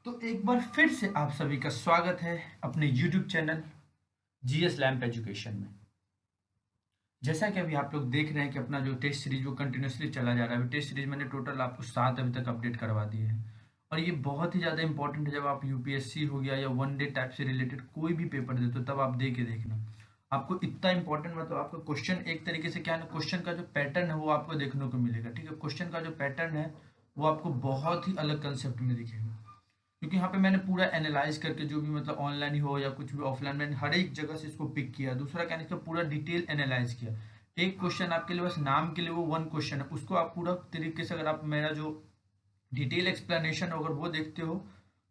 तो एक बार फिर से आप सभी का स्वागत है अपने YouTube channel GS lamp education में। जैसा कि अभी आप लोग देख रहे हैं कि अपना जो टेस्ट सीरीज वो कंटिन्यूसली चला जा रहा है। अभी टेस्ट सीरीज मैंने टोटल आपको 7 अभी तक अपडेट करवा दिए हैं और ये बहुत ही ज़्यादा इंपॉर्टेंट है। जब आप यूपीएससी हो गया या वन डे टाइप से रिलेटेड कोई भी पेपर देते हो तब आप दे के देखना। आपको इतना इंपॉर्टेंट मतलब आपका क्वेश्चन एक तरीके से क्या है ना, क्वेश्चन का जो पैटर्न है वो आपको देखने को मिलेगा। ठीक है, क्वेश्चन का जो पैटर्न है वो आपको बहुत ही अलग कंसेप्ट में दिखेगा, क्योंकि यहाँ पे मैंने पूरा एनालाइज करके जो भी मतलब ऑनलाइन ही हो या कुछ भी ऑफलाइन, मैंने हर एक जगह से इसको पिक किया। दूसरा क्या है, इसका पूरा डिटेल एनालाइज किया। एक क्वेश्चन आपके लिए बस नाम के लिए वो वन क्वेश्चन है, उसको आप पूरा तरीके से अगर आप मेरा जो डिटेल एक्सप्लेनेशन अगर वो देखते हो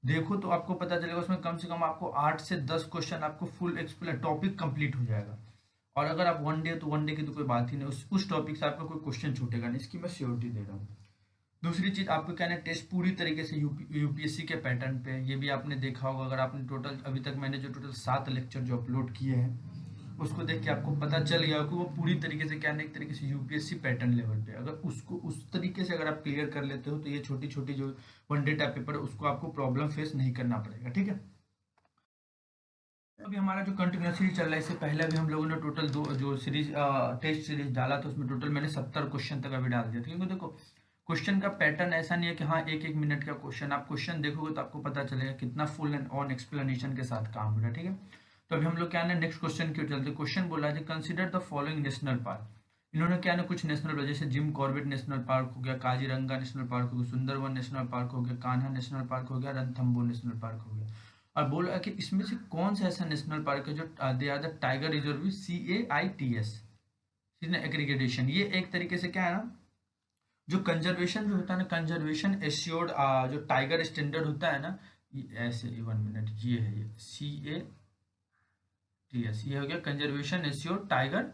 देखो तो आपको पता चलेगा उसमें कम से कम आपको 8 से 10 क्वेश्चन आपको फुल एक्सप्लेन टॉपिक कंप्लीट हो जाएगा। और अगर आप वन डे तो वन डे की तो कोई बात ही नहीं, उस टॉपिक से आपका कोई क्वेश्चन छूटेगा नहीं, इसकी मैं श्योरिटी दे रहा हूँ। दूसरी चीज आपको क्या है, टेस्ट पूरी तरीके से यूपीएससी के पैटर्न पे है। ये भी आपने देखा होगा, अगर आपने टोटल अभी तक मैंने जो टोटल 7 लेक्चर जो अपलोड किए हैं उसको देख के आपको पता चल गया कि वो पूरी तरीके से क्या है, एक तरीके से यूपीएससी पैटर्न लेवल पे। अगर उसको उस तरीके से अगर आप क्लियर कर लेते हो तो ये छोटी छोटी जो वन डे टाइप पेपर है उसको आपको प्रॉब्लम फेस नहीं करना पड़ेगा। ठीक है, अभी हमारा जो कंटिन्यूस सीरीज चल रहा है इससे पहले भी हम लोगों ने टोटल दो जो सीरीज टेस्ट सीरीज डाला था उसमें टोटल मैंने 70 क्वेश्चन तक अभी डाल दिया था। क्योंकि देखो क्वेश्चन का पैटर्न ऐसा नहीं है कि हाँ एक एक मिनट का क्वेश्चन, आप क्वेश्चन देखोगे तो आपको पता चलेगा कितना फुल एंड ऑन एक्सप्लेनेशन के साथ काम हो रहा है। ठीक है, तो अभी हम लोग क्या है नेक्स्ट क्वेश्चन की ओर चलते। क्वेश्चन बोला है consider the following national park. इन्होंने क्या है ना कुछ नेशनल जैसे जिम कॉर्बेट नेशनल पार्क हो गया, काजीरंगा नेशनल पार्क हो गया, सुंदरवन नेशनल पार्क हो गया, कान्हा नेशनल पार्क हो गया, रणथंबोर नेशनल पार्क हो गया। और बोला कि इसमें से कौन सा ऐसा नेशनल पार्क है जो they are the tiger reserve CAITS aggregation. ये एक तरीके से क्या है ना, जो कंजर्वेशन जो होता है ना, कंजर्वेशन एश्योर्ड जो टाइगर स्टैंडर्ड होता है ना, ये ऐसे 1 मिनट, ये है ये CATS, ये हो गया कंजर्वेशन एश्योर्ड टाइगर,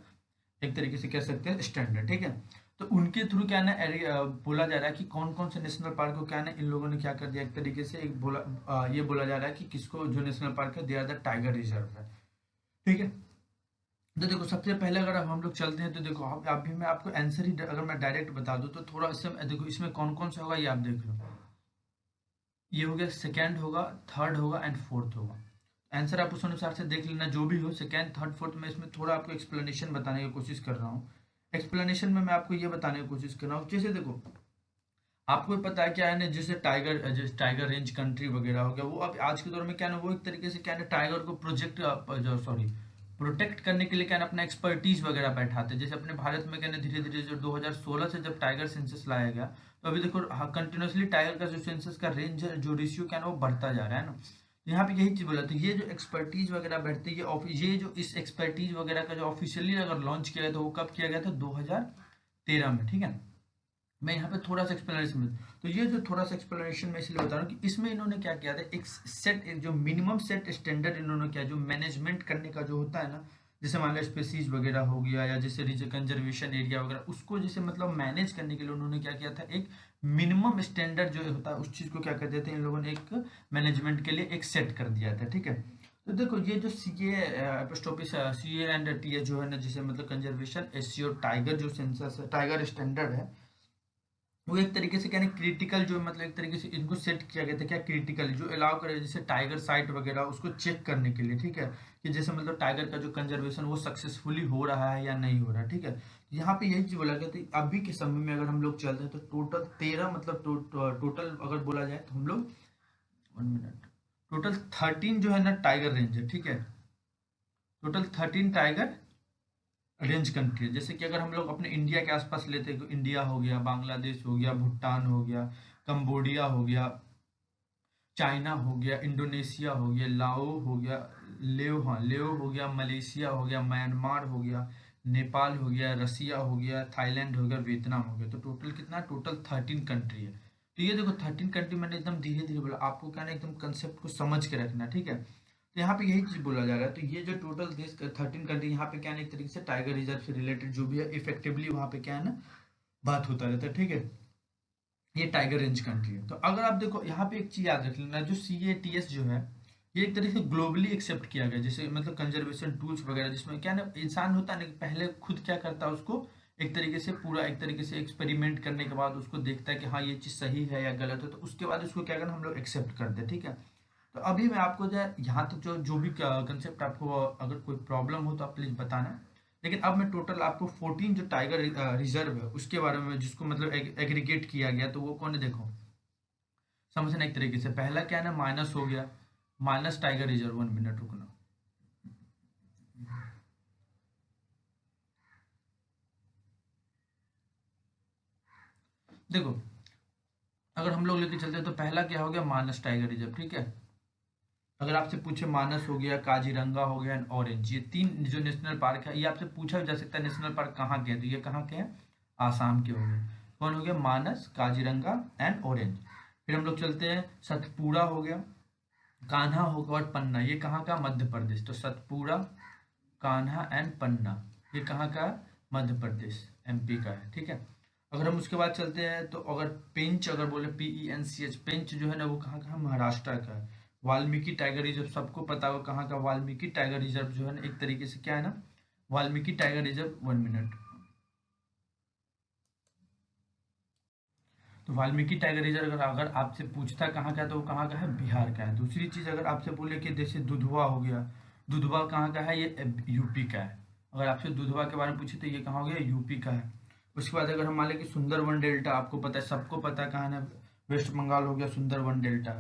एक तरीके से कह सकते हैं स्टैंडर्ड। ठीक है, तो उनके थ्रू क्या है ना बोला जा रहा है कि कौन कौन से नेशनल पार्क को क्या है ना इन लोगों ने क्या कर दिया, एक तरीके से एक बोला ये बोला जा रहा है कि किसको जो नेशनल पार्क है they are the tiger reserve है। ठीक है, तो देखो सबसे पहले अगर हम लोग चलते हैं तो देखो अभी मैं आपको आंसर ही अगर मैं डायरेक्ट बता दूं तो थोड़ा इससे देखो इसमें कौन कौन सा होगा ये आप देख लो। ये हो गया, सेकेंड होगा, थर्ड होगा एंड फोर्थ होगा। आंसर आप उस अनुसार से देख लेना, जो भी हो सेकेंड थर्ड फोर्थ में। इसमें थोड़ा आपको एक्सप्लेनेशन बताने की कोशिश कर रहा हूँ। एक्सप्लेनेशन में मैं आपको ये बताने की कोशिश कर रहा हूँ, जैसे देखो आपको पता है क्या है ना, जैसे टाइगर जैसे टाइगर रेंज कंट्री वगैरह हो गया, वो अब आज के दौर में क्या है ना वो एक तरीके से क्या है ना टाइगर को प्रोटेक्ट करने के लिए क्या है ना अपना एक्सपर्टीज वगैरह बैठाते हैं। जैसे अपने भारत में क्या है ना धीरे धीरे जो 2016 से जब टाइगर सेंसस लाया गया तो अभी देखो कंटिन्यूसली टाइगर का जो सेंसस का रेंज है जो रेशियो क्या है ना वो बढ़ता जा रहा है ना। यहाँ पे यही चीज बोला, तो ये जो एक्सपर्टीज वगैरह बैठती है ये जो इस एक्सपर्टीज वगैरह का जो ऑफिशियली अगर लॉन्च किया गया तो वो कब किया गया था, 2013 में। ठीक है, मैं यहाँ पे थोड़ा सा एक्सप्लेनेशन में, तो ये जो थोड़ा सा एक्सप्लेनेशन में इसलिए बता रहा हूँ कि इसमें इन्होंने क्या किया था, एक जो मिनिमम सेट स्टैंडर्ड इन्होंने क्या जो मैनेजमेंट करने का जो होता है ना, जैसे मान लो स्पेसीज वगैरह हो गया या जैसे कंजर्वेशन एरिया वगैरह, उसको जैसे मतलब मैनेज करने के लिए उन्होंने क्या किया था, एक मिनिमम स्टैंडर्ड जो होता है उस चीज को क्या कर देते हैं इन लोगों ने एक मैनेजमेंट के लिए एक सेट कर दिया था। ठीक है, तो देखो ये जो CA एंड TS जो है ना, जैसे मतलब कंजर्वेशन एससीओ टाइगर जो सेंसस है टाइगर स्टैंडर्ड है, वो एक तरीके से क्या है क्रिटिकल जो मतलब एक तरीके से इनको सेट किया गया था क्या क्रिटिकल जो अलाउ करे जैसे टाइगर साइट वगैरह उसको चेक करने के लिए। ठीक है, कि जैसे मतलब टाइगर का जो कंजर्वेशन वो सक्सेसफुली हो रहा है या नहीं हो रहा है। ठीक है, यहाँ पे यही चीज बोला गया था। अभी के समय में अगर हम लोग चलते हैं तो टोटल 13 मतलब टोटल अगर बोला जाए तो हम लोग 1 मिनट, टोटल 13 जो है ना टाइगर रेंज है। ठीक है, टोटल 13 टाइगर रेंज कंट्री, जैसे कि अगर हम लोग अपने इंडिया के आसपास लेते हैं तो इंडिया हो गया, बांग्लादेश हो गया, भूटान हो गया, कंबोडिया हो गया, चाइना हो गया, इंडोनेशिया हो गया, लाओ हो गया, लेओ हो गया, मलेशिया हो गया, म्यांमार हो गया, नेपाल हो गया, रसिया हो गया, थाईलैंड हो गया, वियतनाम हो गया। तो टोटल कितना, टोटल 13 कंट्री है। तो ये देखो 13 कंट्री मैंने एकदम धीरे धीरे बोला, आपको क्या ना एकदम कंसेप्ट को समझ के रखना। ठीक है, तो यहाँ पे यही चीज बोला जा रहा है। तो ये जो टोटल देश 13 कंट्री यहाँ पे क्या है ना, एक तरीके से टाइगर रिजर्व से रिलेटेड जो भी है इफेक्टिवली वहाँ पे क्या है ना बात होता रहता है। ठीक है, ये टाइगर रेंज कंट्री है। तो अगर आप देखो यहाँ पे एक चीज याद रख लेना, जो CATS जो है ये एक तरीके से ग्लोबली एक्सेप्ट किया गया, जैसे मतलब कंजर्वेशन टूल्स वगैरह, जिसमें क्या है ना इंसान होता है ना कि पहले खुद क्या करता है उसको एक तरीके से पूरा एक तरीके से एक्सपेरिमेंट करने के बाद उसको देखता है कि हाँ ये चीज़ सही है या गलत है, तो उसके बाद उसको क्या करना हम लोग एक्सेप्ट करते हैं, ठीक है। तो अभी मैं आपको जो है यहाँ तक जो जो भी कंसेप्ट आपको अगर कोई प्रॉब्लम हो तो आप प्लीज़ बताना। लेकिन अब मैं टोटल आपको 14 जो टाइगर रिजर्व है उसके बारे में, जिसको मतलब एग्रीगेट किया गया, तो वो कौन है देखो, समझना एक तरीके से। पहला क्या है ना, माइनस हो गया, माइनस टाइगर रिजर्व, 1 मिनट रुकना। देखो अगर हम लोग लेके चलते हैं तो पहला क्या हो गया, मानस टाइगर रिजर्व, ठीक है। अगर आपसे पूछे मानस हो गया, काजीरंगा हो गया एंड ऑरेंज, ये तीन जो नेशनल पार्क है, ये आपसे पूछा भी जा सकता है नेशनल पार्क कहाँ के हैं, तो ये कहाँ के हैं, आसाम के हो गए। कौन हो गया, मानस, काजीरंगा एंड ऑरेंज। फिर हम लोग चलते हैं, सतपुड़ा हो गया, कान्हा हो गया और पन्ना, ये कहाँ का, मध्य प्रदेश। तो सतपुड़ा, कान्हा एंड पन्ना, ये कहाँ का है? मध्य प्रदेश, एमपी का है, ठीक है। अगर हम उसके बाद चलते हैं तो अगर पेंच अगर बोले, PENCH, पेंच जो है ना वो कहाँ का है, महाराष्ट्र का है। वाल्मीकि टाइगर रिजर्व सबको पता होगा कहाँ का, वाल्मीकि टाइगर रिजर्व जो है ना एक तरीके से क्या है ना, वाल्मीकि टाइगर रिजर्व, 1 मिनट। तो वाल्मीकि टाइगर रिजर्व अगर अगर आपसे पूछता कहाँ का है, तो वो कहाँ का है, बिहार का है। दूसरी चीज़ अगर आपसे बोले कि जैसे दुधवा हो गया, दुधवा कहाँ का है, ये यूपी का है। अगर आपसे दुधवा के बारे में पूछे तो ये कहाँ हो गया, यूपी का है। उसके बाद अगर हम मान लें कि सुंदरवन डेल्टा, आपको पता है, सबको पता है कहाँ है ना, वेस्ट बंगाल हो गया सुंदरवन डेल्टा।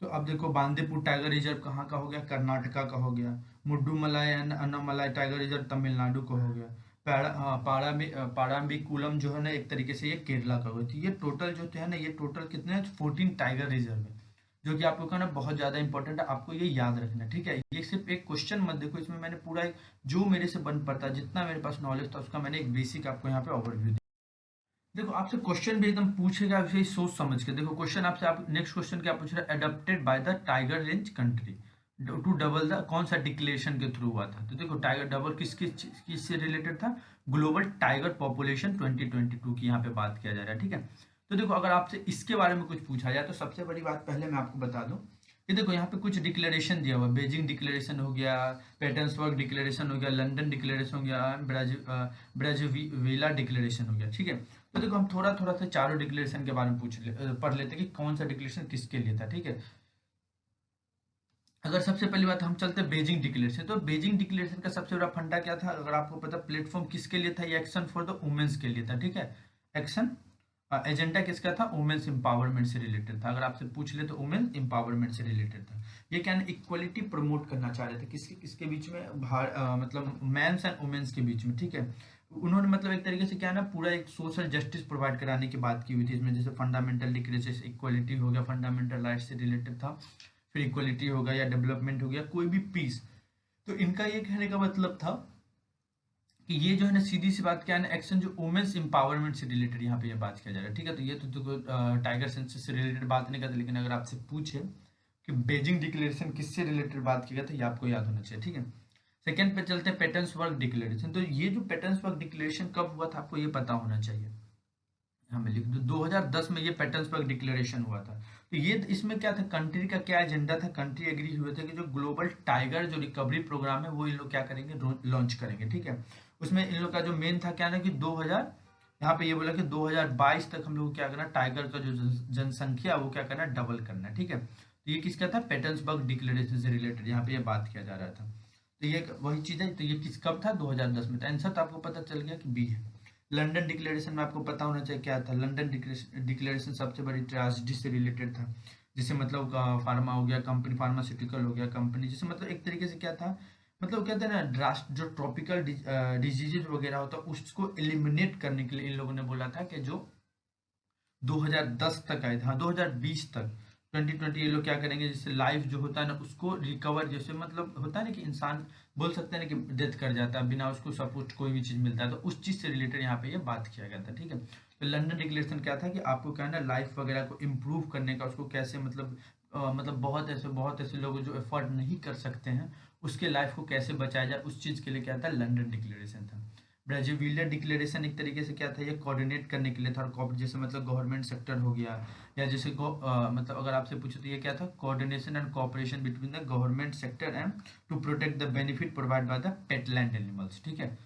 तो अब देखो बांदीपुर टाइगर रिजर्व कहाँ का हो गया, कर्नाटका का हो गया। Mudumalai and Annamalai tiger reserve Tamil Nadu का हो गया। पाड़ाम्बीकुलम जो है ना एक तरीके से ये केरला का हुआ। तो ये टोटल जो है ना, ये टोटल कितने, 14 टाइगर रिजर्व है, जो कि आपको कहना बहुत ज्यादा इंपॉर्टेंट है, आपको ये याद रखना है, ठीक है। ये सिर्फ एक क्वेश्चन मत देखो, इसमें मैंने पूरा जो मेरे से बन पड़ता जितना मेरे पास नॉलेज था उसका मैंने एक बेसिक आपको यहाँ पे ओवरव्यू। देखो आपसे क्वेश्चन भी एकदम पूछेगा वैसे सोच समझ के। देखो क्वेश्चन आपसे, आप नेक्स्ट क्वेश्चन क्या पूछ रहा है, adopted by the tiger range country to double the, कौन सा डिक्लेरेशन के थ्रू हुआ था। तो देखो टाइगर डबल किससे रिलेटेड था, ग्लोबल टाइगर पॉपुलेशन 2022 की यहाँ पे बात किया जा रहा है, ठीक है। तो देखो अगर आपसे इसके बारे में कुछ पूछा जाए तो सबसे बड़ी बात पहले मैं आपको बता दूं कि देखो यहाँ पे कुछ डिक्लेरेशन दिया हुआ, बीजिंग डिक्लेरेशन हो गया, पेटर्सबर्ग डिक्लेरेशन हो गया, लंदन डिक्लेरेशन हो गया, ब्राजीविला डिक्लेरेशन हो गया, ठीक है। तो देखो हम थोड़ा थोड़ा सा चारों डिक्लेरेशन के बारे में पढ़ लेते हैं कि कौन सा डिक्लेरेशन किसके लिए था, ठीक है। अगर सबसे पहली बात हम चलते हैं बेजिंग डिक्लेरेशन, तो बेजिंग डिक्लेरेशन का सबसे बड़ा फंडा क्या था, अगर आपको पता, प्लेटफॉर्म किसके लिए था, ये एक्शन फॉर द वुमेन्स के लिए था, ठीक है। एक्शन एजेंडा किसका था, वुमेन्स एम्पावरमेंट से रिलेटेड था। अगर आपसे पूछ ले तो वुमेन एम्पावरमेंट से रिलेटेड था। ये क्या इक्वलिटी प्रमोट करना चाह रहे थे, किसके किसके बीच में, मतलब मेंस एंड वुमेन्स के बीच में, ठीक है। उन्होंने मतलब एक तरीके से क्या है ना, पूरा एक सोशल जस्टिस प्रोवाइड कराने की बात की हुई थी इसमें, जैसे फंडामेंटल डिक्लेरेशन, इक्वलिटी हो गया, फंडामेंटल राइट से रिलेटेड था, फिर इक्वलिटी हो गया या डेवलपमेंट हो गया, कोई भी पीस। तो इनका ये कहने का मतलब था कि ये जो है ना सीधी सी बात क्या है ना, एक्शन जो वुमेन्स एम्पावरमेंट से रिलेटेड यहाँ पे ये बात किया जा रहा है, ठीक है। तो ये तो टाइगर सेंसस से रिलेटेड बात नहीं करते, लेकिन अगर आपसे पूछे कि बेजिंग डिक्लेरेशन किससे रिलेटेड बात की गई तो ये आपको याद होना चाहिए, ठीक है। सेकेंड पे चलते हैं पेटर्न्सबर्ग डिक्लेरेशन। तो ये जो पेटर्न्सबर्ग डिक्लेरेशन कब हुआ था आपको ये पता होना चाहिए, हमें लिख दो, 2010 में ये पेटर्न्सबर्ग डिक्लेरेशन हुआ था। तो ये इसमें क्या था, कंट्री का क्या एजेंडा था, कंट्री एग्री हुए थे कि जो ग्लोबल टाइगर जो रिकवरी प्रोग्राम है वो इन लोग क्या करेंगे, लॉन्च करेंगे, ठीक है। उसमें इन लोग का जो मेन था क्या ना कि 2000, यहाँ पे ये बोला कि 2022 तक हम लोग क्या करना, टाइगर का जो जनसंख्या वो क्या करना, डबल करना, ठीक है। तो ये किसका था, पेटर्न्सबर्ग डिक्लेरेशन से रिलेटेड यहाँ पे ये बात किया जा रहा था। तो ये वही चीज है। तो ये किस कब था, 2010 में। तो आंसर तो आपको पता चल गया कि बी है। लंदन डिक्लेरेशन में आपको पता होना चाहिए क्या था, लंदन डिक्लेरेशन सबसे बड़ी ट्रेजेडी से रिलेटेड था। जैसे मतलब फार्मा हो गया, कंपनी फार्मास्यूटिकल हो गया कंपनी, जैसे मतलब एक तरीके से क्या था, मतलब कहते हैं ना ड्रास्ट जो ट्रॉपिकल डिजीजेज वगैरह होता है उसको एलिमिनेट करने के लिए इन लोगों ने बोला था कि जो 2010 तक आए थे, हाँ 2020 तक, 2020 ये लोग क्या करेंगे, जैसे लाइफ जो होता है ना उसको रिकवर, जैसे मतलब होता है ना कि इंसान बोल सकते हैं ना कि डेथ कर जाता है बिना उसको सपोर्ट कोई भी चीज़ मिलता है, तो उस चीज़ से रिलेटेड यहाँ पे ये बात किया गया था, ठीक है। तो लंदन डिक्लेरेशन क्या था कि आपको क्या है ना, लाइफ वगैरह को इम्प्रूव करने का, उसको कैसे मतलब मतलब बहुत ऐसे लोग जो एफर्ट नहीं कर सकते हैं उसके लाइफ को कैसे बचाया जाए, उस चीज़ के लिए क्या था, लंदन डिक्लेरेशन था। ब्राजीलिया डिक्लेरेशन एक तरीके से क्या था, ये कोऑर्डिनेट करने के लिए था, और जैसे मतलब गवर्नमेंट सेक्टर हो गया, या जैसे मतलब अगर आपसे पूछे तो ये क्या था, coordination and cooperation between the government sector and to protect the benefit provide by the peatland animals, ठीक है।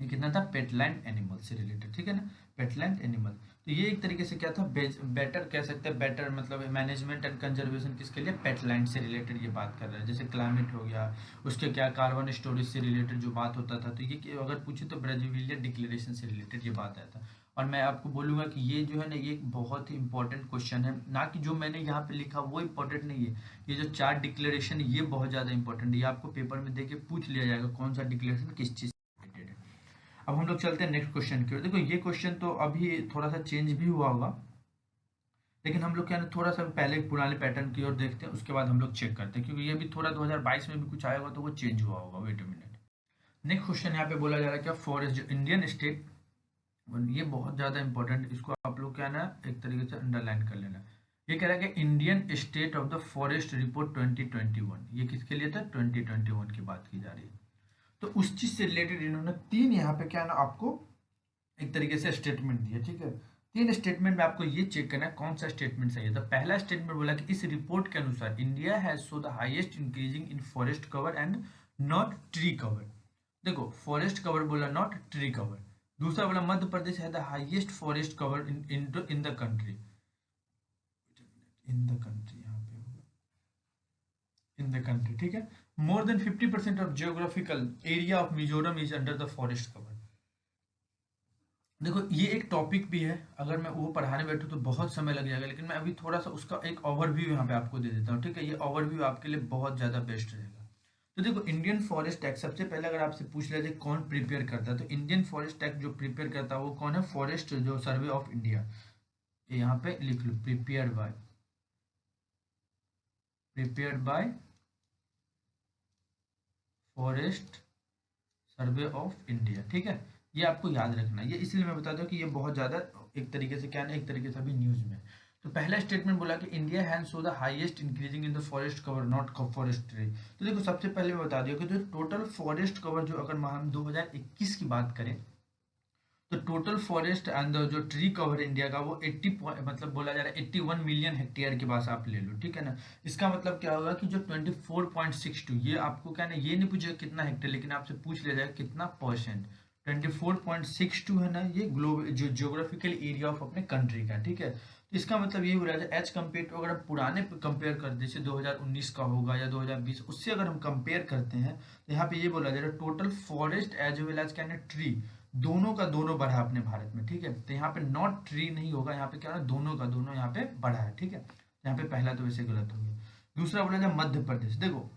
ये कितना था, पेटलैंड एनिमल से रिलेटेड, ठीक है ना, पेटलैंड एनिमल। तो ये एक तरीके से क्या था, बेटर कह सकते हैं, बेटर मतलब मैनेजमेंट एंड कंजर्वेशन किसके लिए, पेटलैंड से रिलेटेड ये बात कर रहा है। जैसे क्लाइमेट हो गया, उसके क्या कार्बन स्टोरेज से रिलेटेड जो बात होता था, तो ये अगर पूछे तो ब्राजीलिया डिक्लेरेशन से रिलेटेड ये बात आया था। और मैं आपको बोलूंगा कि ये जो है ना, ये एक बहुत ही इंपॉर्टेंट क्वेश्चन है, ना कि जो मैंने यहाँ पे लिखा वो इंपॉर्टेंट नहीं है, ये जो 4 डिक्लेरेशन ये बहुत ज़्यादा इंपॉर्टेंट है, ये आपको पेपर में देके पूछ लिया जाएगा कौन सा डिक्लेरेशन किस चीज़ से रिलेटेड है। अब हम लोग चलते हैं नेक्स्ट क्वेश्चन की ओर। देखो ये क्वेश्चन तो अभी थोड़ा सा चेंज भी हुआ होगा, लेकिन हम लोग क्या है ना, थोड़ा सा पहले पुराने पैटर्न की ओर देखते हैं, उसके बाद हम लोग चेक करते हैं, क्योंकि ये भी थोड़ा 2022 में भी कुछ आया होगा तो वो चेंज हुआ होगा। Wait a minute. Next question यहाँ पे बोला जा रहा है क्या, फॉरेस्ट जो इंडियन स्टेट, ये बहुत ज़्यादा इंपॉर्टेंट, इसको आप लोग क्या है ना एक तरीके से अंडरलाइन कर लेना। ये कह रहा है कि Indian state of the forest report 2021, ये किसके लिए था, 2021 की बात की जा रही है। तो उस चीज से रिलेटेड इन्होंने 3 यहाँ पे क्या है ना आपको एक तरीके से स्टेटमेंट दिया, ठीक है। 3 स्टेटमेंट में आपको ये चेक करना है कौन सा स्टेटमेंट सही है। तो पहला स्टेटमेंट बोला कि इस रिपोर्ट के अनुसार India has show the highest increasing in forest cover and not tree cover. देखो फॉरेस्ट कवर बोला, नॉट ट्री कवर। दूसरा बोला मध्य प्रदेश है the highest forest cover in the country, in the country यहाँ पे होगा, इन द कंट्री, ठीक है। More than 50% of geographical area of Mizoram is under the forest cover. देखो ये एक टॉपिक भी है, अगर मैं वो पढ़ाने बैठूँ तो बहुत समय लग जाएगा, लेकिन मैं अभी थोड़ा सा उसका एक ओवरव्यू यहाँ पे आपको दे देता हूँ, ठीक है। ये ओवरव्यू आपके लिए बहुत ज़्यादा बेस्ट रहेगा। तो देखो इंडियन फॉरेस्ट एक्ट, सबसे पहले अगर आपसे पूछ लिया जाए कौन प्रिपेयर करता है, तो इंडियन फॉरेस्ट एक्ट जो प्रिपेयर करता है वो कौन है, फॉरेस्ट जो सर्वे ऑफ इंडिया, यहाँ पे लिख लो, prepared by Forest Survey of India, ठीक है। ये आपको याद रखना है, ये इसलिए मैं बता दूं कि ये बहुत ज़्यादा एक तरीके से क्या है ना, एक तरीके से अभी न्यूज़ में। तो पहला स्टेटमेंट बोला कि India has show the highest increasing in the forest cover not forest tree. तो देखो सबसे पहले मैं बता दूं कि जो टोटल फॉरेस्ट कवर जो अगर हम 2021 की बात करें, तो टोटल फॉरेस्ट एंड जो ट्री कवर इंडिया का वो 80 मतलब बोला जा रहा है 81 मिलियन हेक्टेयर के पास आप ले लो, ठीक है ना। इसका मतलब क्या होगा कि जो 24.62, ये आपको क्या ना, ये नहीं पूछेगा कितना हेक्टेयर, लेकिन आपसे पूछ लिया जाएगा कितना परसेंट। 24.62 है ना, ये ग्लोबल जो जियोग्राफिकल एरिया ऑफ अपने कंट्री का, ठीक है। तो इसका मतलब ये हो रहा है एज कम्पेयर टू, अगर हम पुराने कंपेयर कर जैसे 2019 का होगा या 2020, उससे अगर हम कंपेयर करते हैं, तो यहाँ पे ये बोला जा रहा है total forest as well as क्या है ट्री, दोनों का दोनों बढ़ा अपने भारत में, ठीक है। तो यहाँ पे नॉट ट्री नहीं होगा, यहाँ पे क्या है दोनों का दोनों यहाँ पे बढ़ा है, ठीक है। यहाँ पे पहला तो वैसे गलत हो गया। दूसरा बोला जाए मध्य प्रदेश, देखो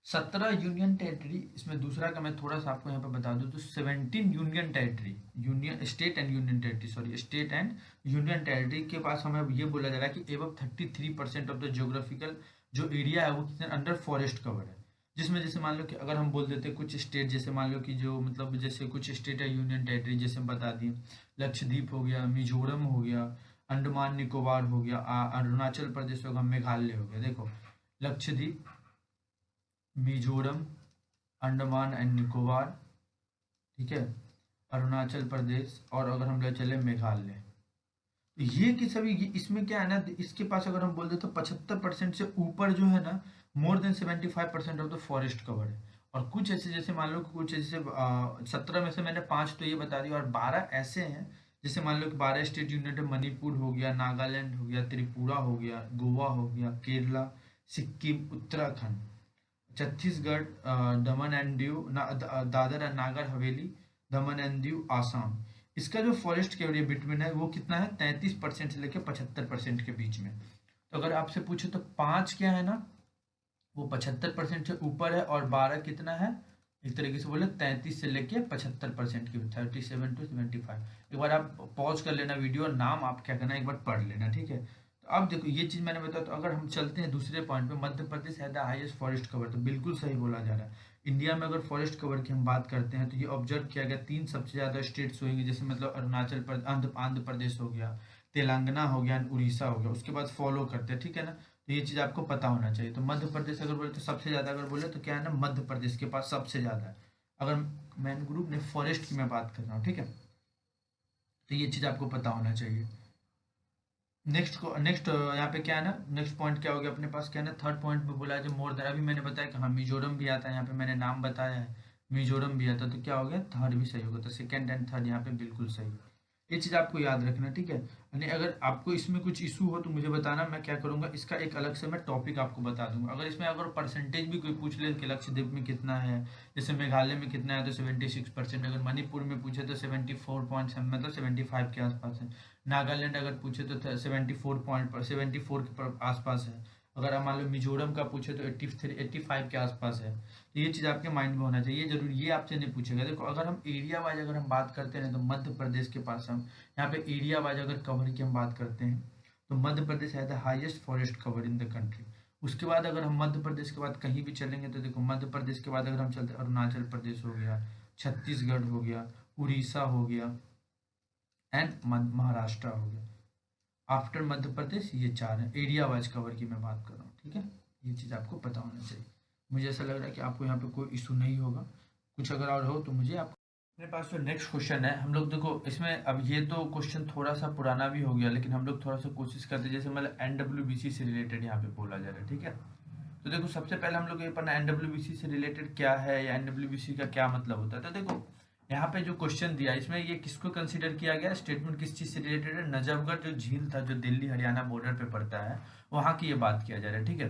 17 यूनियन टेरिटरी, इसमें दूसरा का मैं थोड़ा सा आपको यहाँ पे बता दूं तो 17 union territory, union state and union territory, sorry state and union territory के पास हमें ये बोला जा रहा है कि एबव 33% ऑफ द जियोग्राफिकल जो एरिया है वो कितने अंडर फॉरेस्ट कवर है। जिसमें जैसे मान लो कि अगर हम बोल देते कुछ स्टेट, जैसे मान लो कि जो मतलब जैसे कुछ स्टेट है यूनियन टेरिटरी, जैसे हम बता दिए लक्षद्वीप हो गया, मिजोरम हो गया, अंडमान निकोबार हो गया, अरुणाचल प्रदेश हो गया, मेघालय हो गया। देखो लक्षद्वीप, मिजोरम, अंडमान एंड निकोबार, ठीक है, अरुणाचल प्रदेश, और अगर हम ले चले मेघालय, तो ये कि सभी ये इसमें क्या है ना, इसके पास अगर हम बोल दे तो 75% से ऊपर जो है ना, more than 75% of the forest cover है। और कुछ ऐसे जैसे मान लो कि कुछ जैसे 17 में से मैंने 5 तो ये बता दिया, और 12 ऐसे हैं जैसे मान लो कि 12 स्टेट यूनिट है, मणिपुर हो गया, नागालैंड हो गया, त्रिपुरा हो गया, गोवा हो गया, केरला, सिक्किम, उत्तराखंड, छत्तीसगढ़, दमन and Diu, Dadar and Nagar Haveli, Daman and Diu, Assam. इसका जो फॉरेस्ट के एरिया बिटवीन है वो कितना है, 33% से लेकर 75% के बीच में। तो अगर आपसे पूछे तो 5 क्या है ना, वो 75% से ऊपर है, और 12 कितना है, एक तरीके से बोले 33 से लेके 75% की, 37 to 75। एक बार आप पॉज कर लेना वीडियो, और नाम आप क्या करना एक बार पढ़ लेना, ठीक है। तो अब देखो ये चीज मैंने बताया, तो अगर हम चलते हैं दूसरे पॉइंट पे, मध्य प्रदेश है द हाईएस्ट फॉरेस्ट कवर, तो बिल्कुल सही बोला जा रहा है। इंडिया में अगर फॉरेस्ट कवर की हम बात करते हैं तो ये ऑब्जर्व किया गया 3 सबसे ज्यादा स्टेट्स होंगे, जैसे मतलब अरुणाचल प्रदेश, आंध्र प्रदेश हो गया, तेलंगाना हो गया, उड़ीसा हो गया, उसके बाद फॉलो करते हैं, ठीक है ना। तो ये चीज़ आपको पता होना चाहिए। तो मध्य प्रदेश अगर बोले तो सबसे ज़्यादा, अगर बोले तो क्या है ना, मध्य प्रदेश के पास सबसे ज़्यादा है, अगर मैन ग्रुप ने फॉरेस्ट की मैं बात कर रहा हूँ, ठीक है। तो ये चीज़ आपको पता होना चाहिए। नेक्स्ट यहाँ पे क्या है ना, नेक्स्ट पॉइंट क्या हो गया अपने पास, क्या है ना, थर्ड पॉइंट में बोला है जो मोर देन, अभी मैंने बताया कि हाँ मिजोरम भी आता है, यहाँ पे मैंने नाम बताया है, मिजोरम भी आता, तो क्या हो गया, थर्ड भी सही होगा। तो सेकंड एंड थर्ड यहाँ पे बिल्कुल सही है। ये चीज़ आपको याद रखना, ठीक है। यानी अगर आपको इसमें कुछ इशू हो तो मुझे बताना, मैं क्या करूँगा, इसका एक अलग से मैं टॉपिक आपको बता दूंगा। अगर इसमें अगर परसेंटेज भी कोई पूछ ले कि लक्षद्वीप में कितना है, जैसे मेघालय में कितना है तो 76%, अगर मणिपुर में पूछे तो 74 मतलब 75 के आसपास है, नागालैंड अगर पूछे तो 74 के आसपास है, अगर मान लो मिजोरम का पूछे तो 85 के आसपास है। तो ये चीज़ आपके माइंड में होना चाहिए जरूर, ये आपसे नहीं पूछेगा। देखो अगर हम एरिया वाइज अगर हम बात करते हैं तो मध्य प्रदेश के पास हम यहाँ पे एरिया वाइज अगर कवर की हम बात करते हैं तो मध्य प्रदेश है the highest forest cover in the country. उसके बाद अगर हम मध्य प्रदेश के बाद कहीं भी चलेंगे तो देखो मध्य प्रदेश के बाद अगर हम चलते अरुणाचल प्रदेश हो गया, छत्तीसगढ़ हो गया, उड़ीसा हो गया एंड महाराष्ट्र हो गया। आफ्टर मध्य प्रदेश ये चार है, एरिया वाइज कवर की मैं बात कर रहा हूँ, ठीक है। ये चीज़ आपको पता होना चाहिए। मुझे ऐसा लग रहा है कि आपको यहाँ पे कोई इशू नहीं होगा। कुछ अगर और हो तो मुझे आप, मेरे पास जो नेक्स्ट क्वेश्चन है हम लोग देखो इसमें, अब ये तो क्वेश्चन थोड़ा सा पुराना भी हो गया, लेकिन हम लोग थोड़ा सा कोशिश करते हैं, जैसे मतलब एनडब्ल्यूबीसी से रिलेटेड यहाँ पे बोला जा रहा है, ठीक है। तो देखो सबसे पहले हम लोग ये पढ़ना एनडब्ल्यूबीसी से रिलेटेड क्या है या एनडब्ल्यूबीसी का क्या मतलब होता है। तो देखो यहाँ पे जो क्वेश्चन दिया इसमें ये किसको कंसीडर किया गया, स्टेटमेंट किस चीज से रिलेटेड है, नजफगढ़ जो झील था जो दिल्ली हरियाणा बॉर्डर पे पड़ता है, वहां की ये बात किया जा रहा है, ठीक है।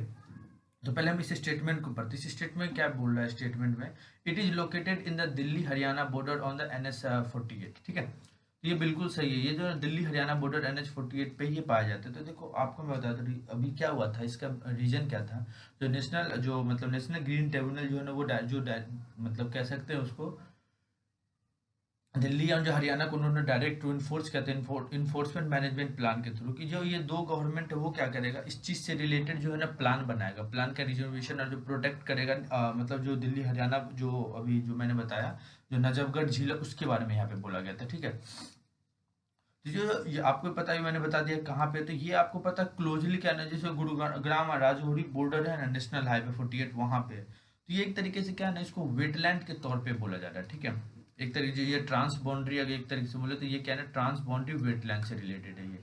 तो पहले हम इस स्टेटमेंट को पढ़ते हैं। इस स्टेटमेंट क्या बोल रहा है स्टेटमेंट में, it is located in the Delhi Haryana border on the NH 48, ठीक है। तो ये बिल्कुल सही है, ये जो दिल्ली हरियाणा बॉर्डर NH 48 पे ही पाया जाता है। तो देखो आपको मैं बता दूं अभी क्या हुआ था, इसका रीजन क्या था। जो नेशनल जो मतलब नेशनल ग्रीन ट्रिब्यूनल जो है ना वो मतलब कह सकते हैं उसको, दिल्ली और जो हरियाणा को उन्होंने डायरेक्ट टू इन्फोर्स कहते हैं इन्फोर्समेंट मैनेजमेंट प्लान के थ्रू, कि जो ये दो गवर्नमेंट है वो क्या करेगा, इस चीज से रिलेटेड जो है ना प्लान बनाएगा, प्लान का रिजर्वेशन और जो प्रोटेक्ट करेगा, मतलब जो दिल्ली हरियाणा जो अभी जो मैंने बताया जो नजफगढ़ झील है उसके बारे में यहाँ पे बोला गया था, ठीक है। तो जो ये आपको पता है मैंने बता दिया कहाँ पे, तो ये आपको पता क्लोजली क्या है, जैसे गुरुग्राम और राजौरी बॉर्डर है ना नेशनल हाईवे 48 वहां पे, तो ये एक तरीके से क्या है ना इसको वेटलैंड के तौर पे बोला जा रहा है, ठीक है। एक तरीके से ये ट्रांस बाउंड्री अगर एक तरीके से बोले तो ये क्या है ना ट्रांस बाउंड्री वेटलैंड से रिलेटेड है ये,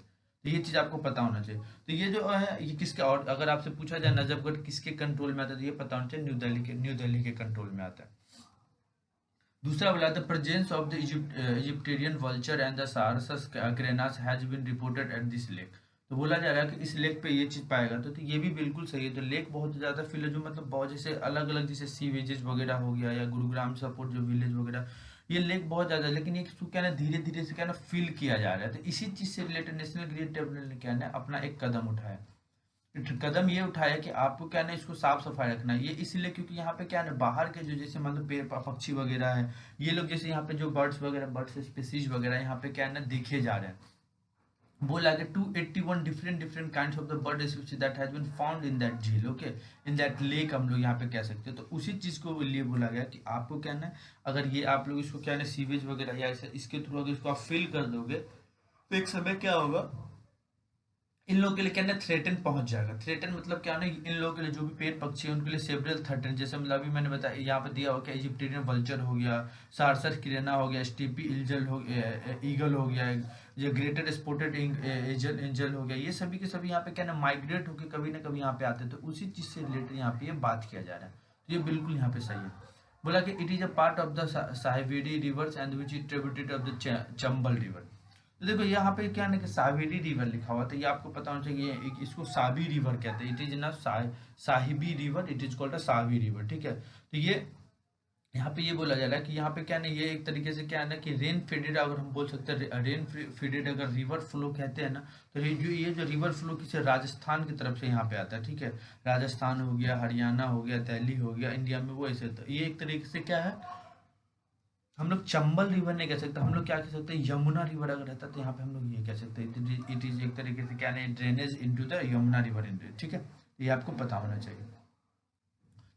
तो ये चीज आपको पता होना चाहिए। तो ये जो है ये किसके, और अगर आपसे पूछा जाए नजफगढ़ किसके कंट्रोल में आता है तो ये पता होना चाहिए न्यू दिल्ली के कंट्रोल में आता है। दूसरा बोला the presence of the Egyptian vulture and the sarus cranes has been reported at this lake. तो बोला जा रहा है कि इस लेक पे ये चीज पाएगा, तो ये भी बिल्कुल सही है। तो लेक बहुत ज्यादा फिल है, जो मतलब बहुत जैसे अलग अलग जैसे सी विजेज वगैरह हो गया या गुरुग्राम सपोर्ट जो विलेज वगैरह, ये लेक बहुत ज्यादा है, लेकिन ये इसको क्या है ना धीरे धीरे से क्या है ना फिल किया जा रहा है। तो इसी चीज से रिलेटेड नेशनल ग्रीन ट्रिब्यूनल ने क्या है ना अपना एक कदम उठाया। कदम ये उठाया कि आपको क्या है ना इसको साफ सफाई रखना है, ये इसलिए क्योंकि यहाँ पे क्या है ना बाहर के जो जैसे मतलब पेड़ पक्षी वगैरह है, ये लोग जैसे यहाँ पे जो बर्ड्स वगैरह बर्ड्स स्पीसीज वगैरह यहाँ पे क्या है ना देखे जा रहे हैं। बोला कि 281 different different kinds of the bird species that has been found in that झील, ओके, इन दैट लेक हम लोग यहाँ पे कह सकते हैं। तो उसी चीज को लिए बोला गया कि आपको क्या है ना अगर ये आप लोग इसको क्या है ना सीवेज वगैरह या ऐसे इसके थ्रू अगर इसको आप फिल कर दोगे तो एक समय क्या होगा, इन लोगों के लिए क्या ना थ्रेटन पहुंच जाएगा। थ्रेटन मतलब क्या ना इन लोगों के लिए जो भी पेड़ पक्षी है उनके लिए सेवरल थ्रेटन, जैसे मतलब अभी मैंने बताया यहाँ पे दिया हो क्या इजिप्टेरियन वल्चर हो गया, सारसर किरेना हो गया, स्टीपी इल्जल हो ईगल हो गया, ये ग्रेटर स्पॉटेड एंजल एंजल हो गया, ये सभी के सभी यहाँ पे क्या ना माइग्रेट होकर कभी ना कभी यहाँ पे आते हैं। तो उसी चीज से रिलेटेड यहाँ पे ये बात किया जा रहा है, तो ये बिल्कुल यहाँ पे सही है। बोला कि it is a part of the Sahibi rivers and which is tributed of the Chambal river. तो देखो यहाँ पे क्या है ना कि सावेरी रिवर लिखा हुआ था, ये आपको पता होना चाहिए इसको साबी रिवर कहते हैं। इट इज ना Sahibi river, it is called a Sabi river, ठीक है। तो ये यहाँ पे ये बोला जा रहा है कि यहाँ पे क्या है ना ये एक तरीके से क्या है ना कि रेन फीडेड अगर हम बोल सकते हैं रेन फीडेड अगर रिवर फ्लो कहते हैं ना, तो ये जो रिवर फ्लो किसे राजस्थान की तरफ से यहाँ पे आता है, ठीक है। राजस्थान हो गया, हरियाणा हो गया, दिल्ली हो गया, इंडिया में वो ऐसे, तो ये एक तरीके से क्या है हम लोग चंबल रिवर नहीं कह सकते, हम लोग क्या कह सकते हैं यमुना रिवर अगर रहता तो यहाँ पे हम लोग ये कह सकते हैं इट इज एक तरीके से क्या नहीं drainage into the Yamuna river in, ठीक है। ये आपको पता होना चाहिए।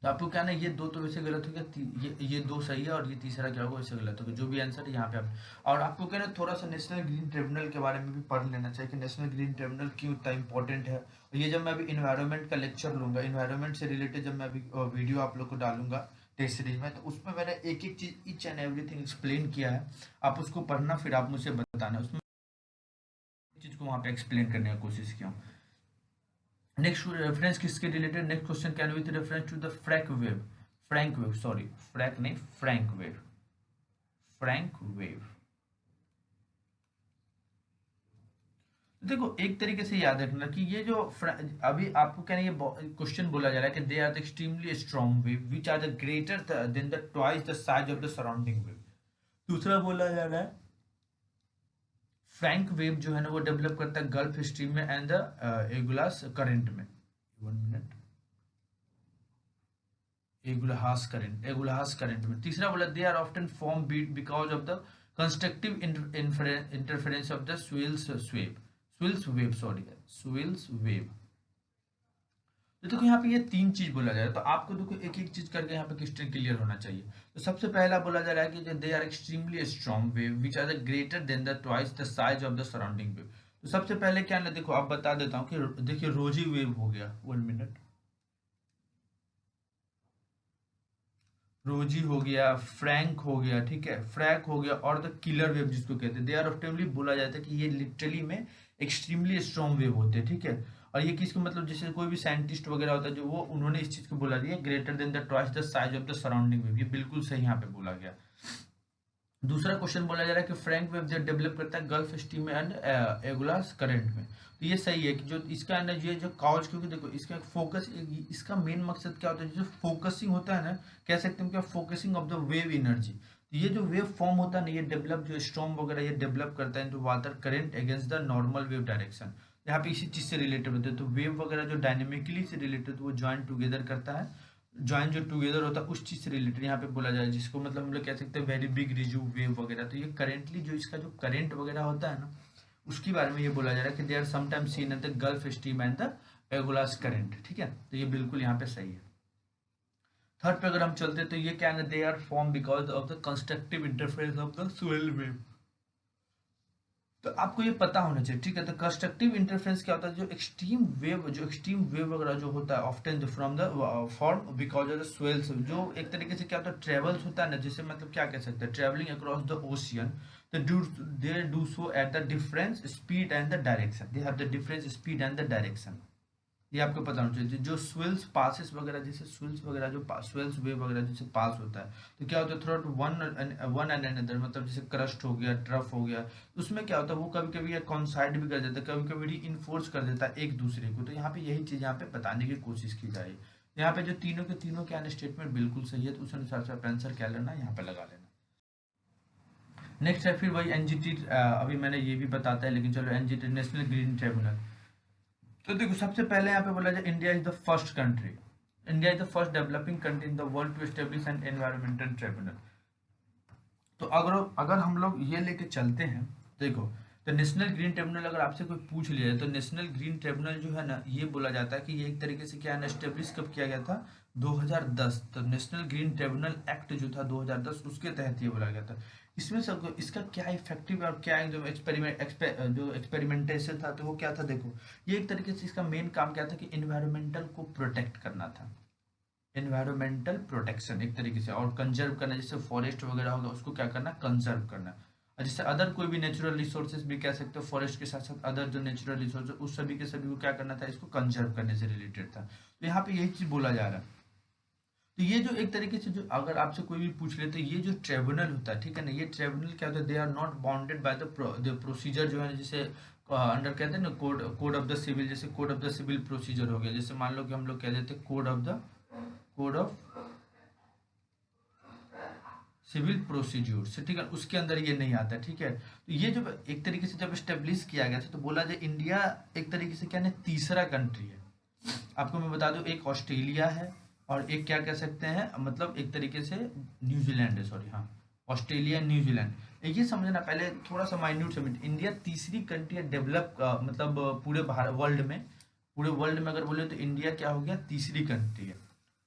तो आपको क्या ना ये दो तो वैसे गलत हो गया, ये दो सही है और ये तीसरा क्या होगा वैसे गलत होगा, जो भी आंसर है यहाँ पे आप। और आपको क्या ना थोड़ा सा नेशनल ग्रीन ट्रिब्यूनल के बारे में भी पढ़ लेना चाहिए कि नेशनल ग्रीन ट्रिब्यूनल क्यों इतना इंपॉर्टेंट है। और ये जब मैं अभी इन्वायरमेंट का लेक्चर लूंगा, इन्वायरमेंट से रिलेटेड जब मैं अभी वीडियो आप लोग को डालूंगा टेस्ट सीरीज में, तो उसमें मैंने एक एक चीज ईच एंड एवरीथिंग एक्सप्लेन किया है। आप उसको पढ़ना फिर आप मुझे बताना, उसमें चीज को वहाँ पे एक्सप्लेन करने की कोशिश किया हूँ। नेक्स्ट रेफरेंस किसके related, next question can with reference to the freak wave. Frank wave, sorry frank नहीं, फ्रैंक वेव, फ्रैंक वेव। देखो एक तरीके से याद रखना कि ये जो अभी आपको क्या नहीं, ये क्वेश्चन बोला जा रहा है कि they are the extremely strong wave which are the greater than the twice the size of the surrounding wave. दूसरा बोला जा रहा है फ्रैंक वेव जो है ना वो डेवलप करता है गल्फ स्ट्रीम में एंड द एगुलास करंट में। 1 मिनट, एगुलास करंट में। तीसरा बोला they are often form because of the constructive interference of the swells wave, sorry swells wave. तो देखो यहाँ पे ये तीन चीज बोला जा रहा है, तो आपको देखो एक एक चीज करके यहाँ पे क्वेश्चन क्लियर होना चाहिए। तो सबसे पहला बोला जा रहा है कि they are extremely strong wave which are the greater than the twice the size of the surrounding wave. तो सबसे पहले क्या ना, देखो आप बता देता हूँ कि देखिए रोजी वेव हो गया, 1 मिनट, रोजी हो गया, फ्रैंक हो गया, ठीक है, फ्रैंक हो गया, और द किलर वेव जिसको कहते हैं, दे आर ऑफ्टनली बोला जाता है कि ये लिटरली में एक्सट्रीमली स्ट्रॉन्ग वेव होते हैं, ठीक है। और ये किसको मतलब, जैसे कोई भी साइंटिस्ट वगैरह होता है जो वो उन्होंने इस चीज को बोला दिया greater than the twice the size of the surrounding wave, ये बिल्कुल सही यहाँ पे बोला गया। दूसरा क्वेश्चन बोला जा रहा है कि फ्रैंक वेव जो डेवलप करता है गल्फ स्ट्रीम एंड एगुलास करंट में। तो ये सही है कि जो इसका है ना, ये जो कॉज, क्योंकि देखो इसका फोकस, इसका मेन मकसद क्या होता है, जो फोकसिंग होता है ना, कह सकते हैं क्या, focusing of the wave energy. तो ये जो वेव फॉर्म होता है ना, ये डेवलप जो स्टॉर्म वगैरह ये डेवलप करता है जो water current against the normal wave direction. यहाँ पे इसी चीज से रिलेटेड होते हैं, तो वेव वगैरह जो डायनेमिकली से रिलेटेड वो ज्वाइन टुगेदर करता है, ज्वाइन जो टुगेदर होता है उस चीज से रिलेटेड यहाँ पे बोला जाए, जिसको मतलब हम लोग कह सकते हैं वेरी बिग रिजू वेव वगैरह। तो ये करेंटली जो इसका जो करंट वगैरह होता है ना, उसके बारे में ये बोला जा रहा है कि they are sometimes seen at the Gulf Stream and the Agulhas current, ठीक है। तो ये बिल्कुल यहाँ पे सही है। थर्ड पे अगर हम चलते हैं तो ये क्या है, they are form because of the constructive interference of the swell wave. तो आपको ये पता होना चाहिए, ठीक है। तो कंस्ट्रक्टिव इंटरफेरेंस क्या होता है, जो एक्सट्रीम वेव वगैरह जो होता है often from the form because of the swells, जो एक तरीके से क्या होता है ट्रेवल्स होता है ना, जैसे मतलब क्या कह सकते हैं travelling across the ocean, they do so at the difference speed and the direction, they have the difference speed and the direction. ये आपको पता होना चाहिए। जो स्विल्स पासेस वगैरह, जैसे स्विल्स वगैरह जो स्विल्स वेव वगैरह जैसे पास होता है, तो क्या होता है थ्रू वन एंड अनदर, मतलब जैसे क्रस्ट हो गया, ट्रफ हो गया, तो उसमें क्या होता है वो कभी कभी कॉन्साइड भी कर देता है, कभी कभी इन्फोर्स कर देता है एक दूसरे को। तो यहाँ पे यही चीज यहाँ पे बताने की कोशिश की जा रही है। यहाँ पे जो तीनों के तीनों क्या स्टेटमेंट बिल्कुल सही है, तो उस अनुसार से आप आंसर क्या लेना यहाँ पे लगा लेना। नेक्स्ट है फिर वही एनजीटी, अभी मैंने ये भी बताता है लेकिन चलो, एनजीटी नेशनल ग्रीन ट्रिब्यूनल। तो देखो सबसे पहले यहाँ पे बोला जाए India is the first country, India is the first developing country in the world to establish an environmental tribunal. तो अगर अगर हम लोग ये लेके चलते हैं, देखो तो नेशनल ग्रीन ट्रिब्यूनल अगर आपसे कोई पूछ लिया है, तो नेशनल ग्रीन ट्रिब्यूनल जो है ना, ये बोला जाता है कि ये एक तरीके से क्या है ना, एस्टेब्लिश कब किया गया था, 2010। तो नेशनल ग्रीन ट्रिब्यूनल एक्ट जो था 2010, उसके तहत ये बोला गया था। इसमें सब इसका क्या इफेक्टिव और क्या जो जो एक्सपेरिमेंटेशन था, तो वो क्या था, देखो ये एक तरीके से इसका मेन काम क्या था कि इन्वायरमेंटल को प्रोटेक्ट करना था, एनवायरमेंटल प्रोटेक्शन एक तरीके से, और कंजर्व करना, जैसे फॉरेस्ट वगैरह होगा उसको क्या करना, कंजर्व करना। और जैसे अदर कोई भी नेचुरल रिसोर्सेज भी कह सकते हो, फॉरेस्ट के साथ साथ अदर जो नेचुरल रिसोर्सेज उस सभी के सभी को क्या करना था, इसको कंजर्व करने से रिलेटेड था। तो यहाँ पे यही चीज बोला जा रहा है। तो ये जो एक तरीके से जो अगर आपसे कोई भी पूछ ले, तो ये जो ट्रिब्यूनल होता है, ठीक है ना, ये ट्रिब्यूनल क्या होता है, they are not bounded by the procedure जो है, जैसे अंडर कहते हैं ना कोड ऑफ द सिविल, जैसे code of the civil procedure हो गया, जैसे मान लो कि हम लोग कह देते हैं कोड ऑफ सिविल प्रोसीड्यूर से, ठीक है, उसके अंदर ये नहीं आता, ठीक है। तो ये जो एक तरीके से जब स्टेब्लिश किया गया था, तो बोला जाए इंडिया एक तरीके से क्या है, तीसरा कंट्री है। आपको मैं बता दूं, एक ऑस्ट्रेलिया है और एक क्या कह सकते हैं, मतलब एक तरीके से न्यूजीलैंड है, सॉरी हाँ, ऑस्ट्रेलिया न्यूजीलैंड। ये समझना पहले थोड़ा सा माइन्यूट समझ, इंडिया तीसरी कंट्री है डेवलप, मतलब पूरे पूरे वर्ल्ड में अगर बोले तो इंडिया क्या हो गया, तीसरी कंट्री है।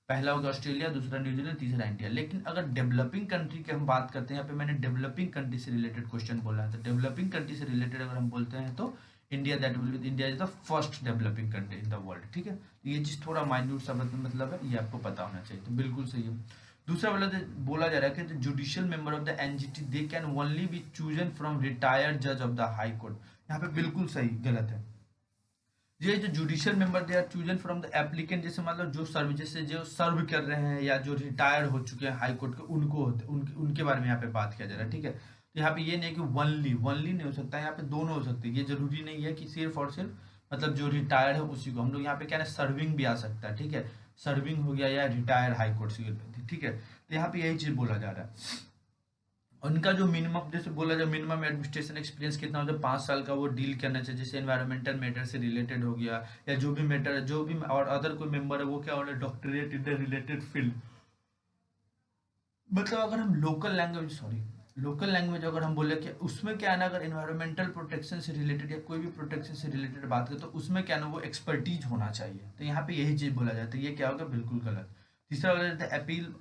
पहला होगा ऑस्ट्रेलिया, दूसरा न्यूजीलैंड, तीसरा इंडिया। लेकिन अगर डेवलपिंग कंट्री की हम बात करते हैं, यहाँ पे मैंने डेवलपिंग कंट्री से रिलेटेड क्वेश्चन बोला है, तो डेवलपिंग कंट्री से रिलेटेड अगर हम बोलते हैं तो India is the first developing country in the world, ठीक है। तो ये चीज थोड़ा माइन्यूट सा मतलब है, ये आपको पता होना चाहिए, तो बिल्कुल सही है। दूसरा बोला जा रहा है कि judicial member of the NGT they can only be chosen from retired जज ऑफ द हाई कोर्ट। यहाँ पे बिल्कुल सही, गलत है। ये जो judicial member they are chosen from the applicant, जैसे मतलब जो सर्व, जैसे जो सर्व कर रहे हैं या जो रिटायर हो चुके हैं हाई कोर्ट के, उनको होते उनके बारे में यहाँ पे बात किया जा रहा है, ठीक है। तो यहाँ पे ये नहीं कि वनली नहीं हो सकता, यहाँ पे दोनों हो सकते हैं। ये जरूरी नहीं है कि सिर्फ और सिर्फ मतलब जो रिटायर्ड है उसी को, हम लोग यहाँ पे क्या है सर्विंग भी आ सकता है, ठीक है। सर्विंग हो गया या रिटायर हाई कोर्ट से, ठीक है। तो यहाँ पे यही चीज बोला जा रहा है। उनका जो मिनिमम, जैसे बोला जाए मिनिमम एडमिनिस्ट्रेशन एक्सपीरियंस कितना होता है, 5 साल का वो डील करना चाहिए, जैसे एनवायरमेंटल मैटर से रिलेटेड हो गया या जो भी मैटर है, जो भी और अदर कोई मेंबर है वो क्या होना, doctorate in the related field. मतलब अगर हम लोकल लैंग्वेज अगर हम बोले कि उसमें क्या है ना, अगर एनवायरमेंटल प्रोटेक्शन से रिलेटेड या कोई भी प्रोटेक्शन से रिलेटेड बात करें तो उसमें क्या ना वो एक्सपर्टीज होना चाहिए। तो यहाँ पे यही चीज बोला जाता है, ये क्या होगा, बिल्कुल गलत। तीसरा बोला जाता है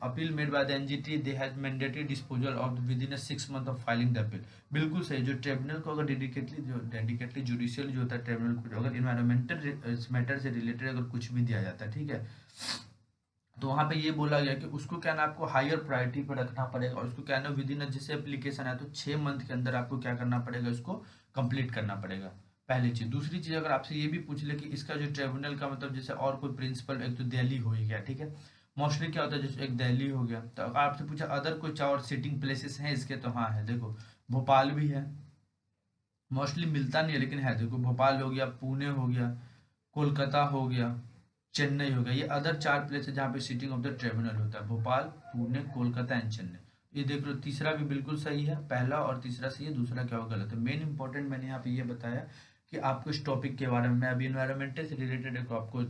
appeal made by the NGT they has mandatory disposal of with in 6 month of filing the appeal. बिल्कुल सही। जो ट्रिब्यूनल को अगर डेडिकेटली जुडिशियल जो होता है ट्रिब्यूनल को, अगर इन्वायरमेंटल मैटर से रिलेटेड अगर कुछ भी दिया जाता है, ठीक है, तो वहां पे ये बोला गया कि उसको क्या ना आपको हायर प्रायोरिटी पर रखना पड़ेगा, और उसको क्या ना विद इन जैसे एप्लीकेशन है तो 6 मंथ के अंदर आपको क्या करना पड़ेगा, उसको कंप्लीट करना पड़ेगा। पहली चीज। दूसरी चीज, अगर आपसे ये भी पूछ ले कि इसका जो ट्रिब्यूनल का मतलब जैसे और कोई प्रिंसिपल, एक तो दिल्ली हो ही गया, ठीक है, मोस्टली क्या होता है जैसे एक दिल्ली हो गया, तो अगर आपसे पूछा अदर कोई और सिटिंग प्लेसेस हैं इसके, तो हाँ है, देखो भोपाल भी है, मोस्टली मिलता नहीं है लेकिन है, देखो भोपाल हो गया, पुणे हो गया, कोलकाता हो गया, चेन्नई हो गया, ये अदर 4 प्लेस है जहाँ पे सीटिंग ऑफ द ट्रिब्यूनल होता है, भोपाल, पुणे, कोलकाता एंड चेन्नई। ये देख लो, तीसरा भी बिल्कुल सही है, पहला और तीसरा सही है, दूसरा क्या हो गलत है। मेन इंपॉर्टेंट मैंने यहाँ पे ये बताया कि आपको इस टॉपिक के बारे में, मैं अभी इन्वायरमेंटल से रिलेटेड एक आपको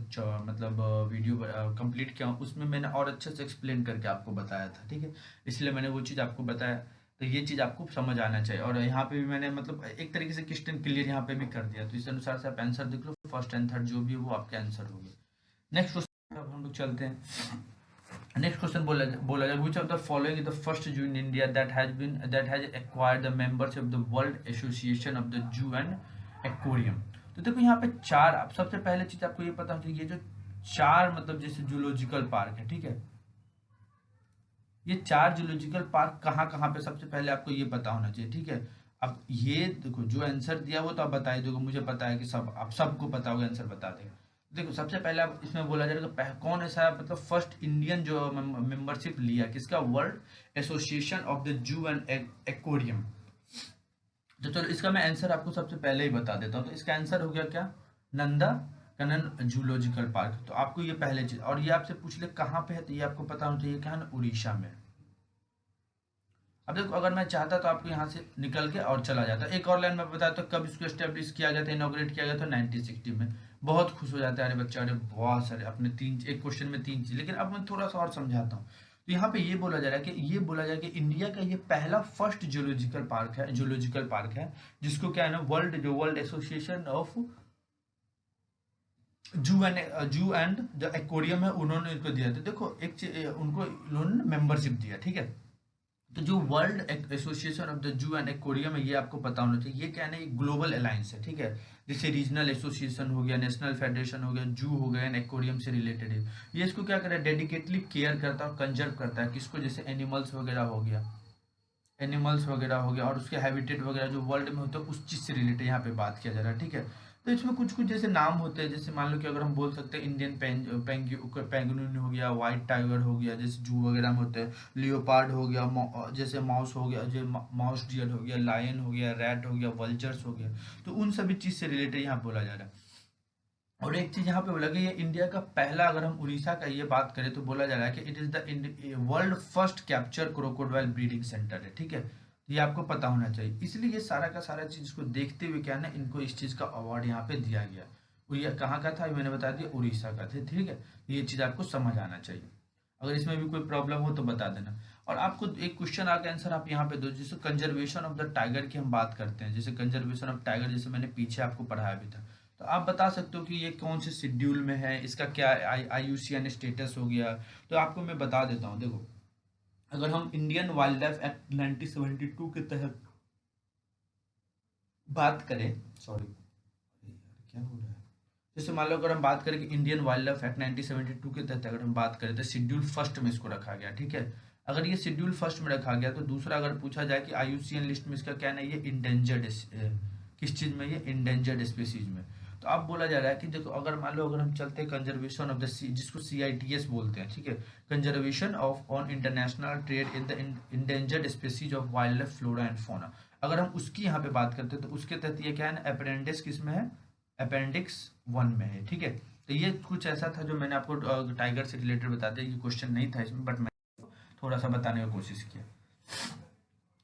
मतलब वीडियो कंप्लीट किया हूँ, उसमें मैंने और अच्छे से एक्सप्लेन करके आपको बताया था, ठीक है, इसलिए मैंने वो चीज़ आपको बताया। तो ये चीज़ आपको समझ आना चाहिए, और यहाँ पे भी मैंने मतलब एक तरीके से क्वेश्चन क्लियर यहाँ पे भी कर दिया, तो इस अनुसार से आप आंसर देख लो, फर्स्ट एंड थर्ड जो भी वो आपके आंसर होंगे। नेक्स्ट क्वेश्चन अब हम लोग चलते हैं। नेक्स्ट क्वेश्चन बोला जाए which of the following is the first zoo in India that has acquired the membership of the World Association of the Zoo and Aquarium. तो देखो यहाँ पे चार, आप सबसे पहले चीज आपको ये पता होना चाहिए, ये जो चार मतलब जैसे जूलॉजिकल पार्क है, ठीक है, ये चार जूलॉजिकल पार्क कहाँ कहाँ पे, सबसे पहले आपको ये पता होना चाहिए, ठीक है। अब ये देखो जो आंसर दिया वो तो आप बता ही दोगे, मुझे पता है कि सब आप सबको पता होगा, आंसर बता देगा। देखो सबसे पहले आप इसमें बोला जाएगा कौन ऐसा मतलब फर्स्ट इंडियन जो मेंबरशिप लिया किसका, world Association of the Zoo and Aquarium. तो चलो इसका मैं आंसर आपको सबसे पहले ही बता देता हूँ, तो इसका आंसर हो गया क्या, नंदा कनन जूलॉजिकल पार्क। तो आपको ये पहले चीज, और ये आपसे पूछ ले कहाँ पे है, तो ये आपको पता होना चाहिए क्या है ना, उड़ीसा में। अब देखो अगर मैं चाहता तो आपको यहाँ से निकल के और चला जाता, एक और लाइन में बताया तो कब इसको एस्टेब्लिश किया गया था, इनॉग्रेट किया गया था 1960 में। बहुत खुश हो जाते हैं अरे बच्चा, अरे बहुत सारे अपने तीन, एक क्वेश्चन में 3 चीज, लेकिन अब मैं थोड़ा सा और समझाता हूँ। तो यहाँ पे ये बोला जा रहा है कि ये बोला जाए कि इंडिया का ये पहला फर्स्ट जूलॉजिकल पार्क है जिसको क्या है ना वर्ल्ड एसोसिएशन ऑफ जू एंड द एक्वेरियम है, उन्होंने इसको दिया था। देखो उनको उन्होंने मेंबरशिप दिया, ठीक है। तो जो world Association of the Zoo and aquarium है, ये आपको पता होना चाहिए, ये क्या है ना, एक ग्लोबल अलायंस है, ठीक है। जैसे रीजनल एसोसिएशन हो गया, नेशनल फेडरेशन हो गया, जू हो गया एंड एक्वेरियम से रिलेटेड है। ये इसको क्या करे, डेडिकेटली केयर करता है और कंजर्व करता है किसको, जैसे एनिमल्स वगैरह हो गया और उसके हैबिटेट वगैरह जो वर्ल्ड में होता है उस चीज़ से रिलेटेड यहाँ पे बात किया जा रहा है, ठीक है। तो इसमें कुछ कुछ जैसे नाम होते हैं, जैसे मान लो कि अगर हम बोल सकते हैं इंडियन पेंगुइन हो गया, व्हाइट टाइगर हो गया, जैसे जू वगैरह में होते हैं, लियोपार्ड हो गया, जैसे माउस हो गया, जो माउस डियर हो गया, लायन हो गया, रैट हो गया, वल्चर्स हो गया। तो उन सभी चीज़ से रिलेटेड यहाँ बोला जा रहा है। और एक चीज यहाँ पे बोला कि ये इंडिया का पहला, अगर हम उड़ीसा का ये बात करें तो बोला जा रहा है कि it is the world first capture crocodile breeding centre है, ठीक है। ये आपको पता होना चाहिए, इसलिए ये सारा का सारा चीज को देखते हुए क्या है ना, इनको इस चीज का अवार्ड यहाँ पे दिया गया। वो ये कहाँ का था ये मैंने बता दिया, उड़ीसा का था, ठीक है। ये चीज आपको समझ आना चाहिए, अगर इसमें भी कोई प्रॉब्लम हो तो बता देना। और आपको एक क्वेश्चन आके आंसर आप यहाँ पे दो, जैसे कंजर्वेशन ऑफ द टाइगर की हम बात करते हैं, जैसे कंजर्वेशन ऑफ टाइगर जैसे मैंने पीछे आपको पढ़ाया भी था, तो आप बता सकते हो कि ये कौन से शेड्यूल में है, इसका क्या IUCN स्टेटस हो गया। तो आपको मैं बता देता हूँ, देखो अगर हम इंडियन वाइल्ड लाइफ एक्ट 1972 के तहत बात करें, सॉरी क्या हो रहा है, जैसे मान लो अगर हम बात करें कि इंडियन वाइल्ड लाइफ एक्ट 1972 के तहत अगर हम बात करें तो शेड्यूल फर्स्ट में इसको रखा गया, ठीक है। अगर ये शेड्यूल फर्स्ट में रखा गया तो दूसरा अगर पूछा जाए कि IUCN लिस्ट में इसका क्या नहीं, ये इंडेंजर्ड, किस चीज में, ये इंडेंजर्ड स्पीसीज में। तो अब बोला जा रहा है कि देखो अगर मान लो अगर हम चलते हैं कंजर्वेशन ऑफ द सी, जिसको CITS बोलते हैं, ठीक है, conservation of on international trade in the endangered species of wild life flora and fauna, अगर हम उसकी यहाँ पे बात करते हैं तो उसके तहत ये क्या है ना, अपेंडिक्स किसमें है, अपेंडिक्स 1 में है, ठीक है। तो ये कुछ ऐसा था जो मैंने आपको टाइगर से रिलेटेड बता दिया, ये क्वेश्चन नहीं था इसमें, बट मैं थोड़ा सा बताने की कोशिश किया।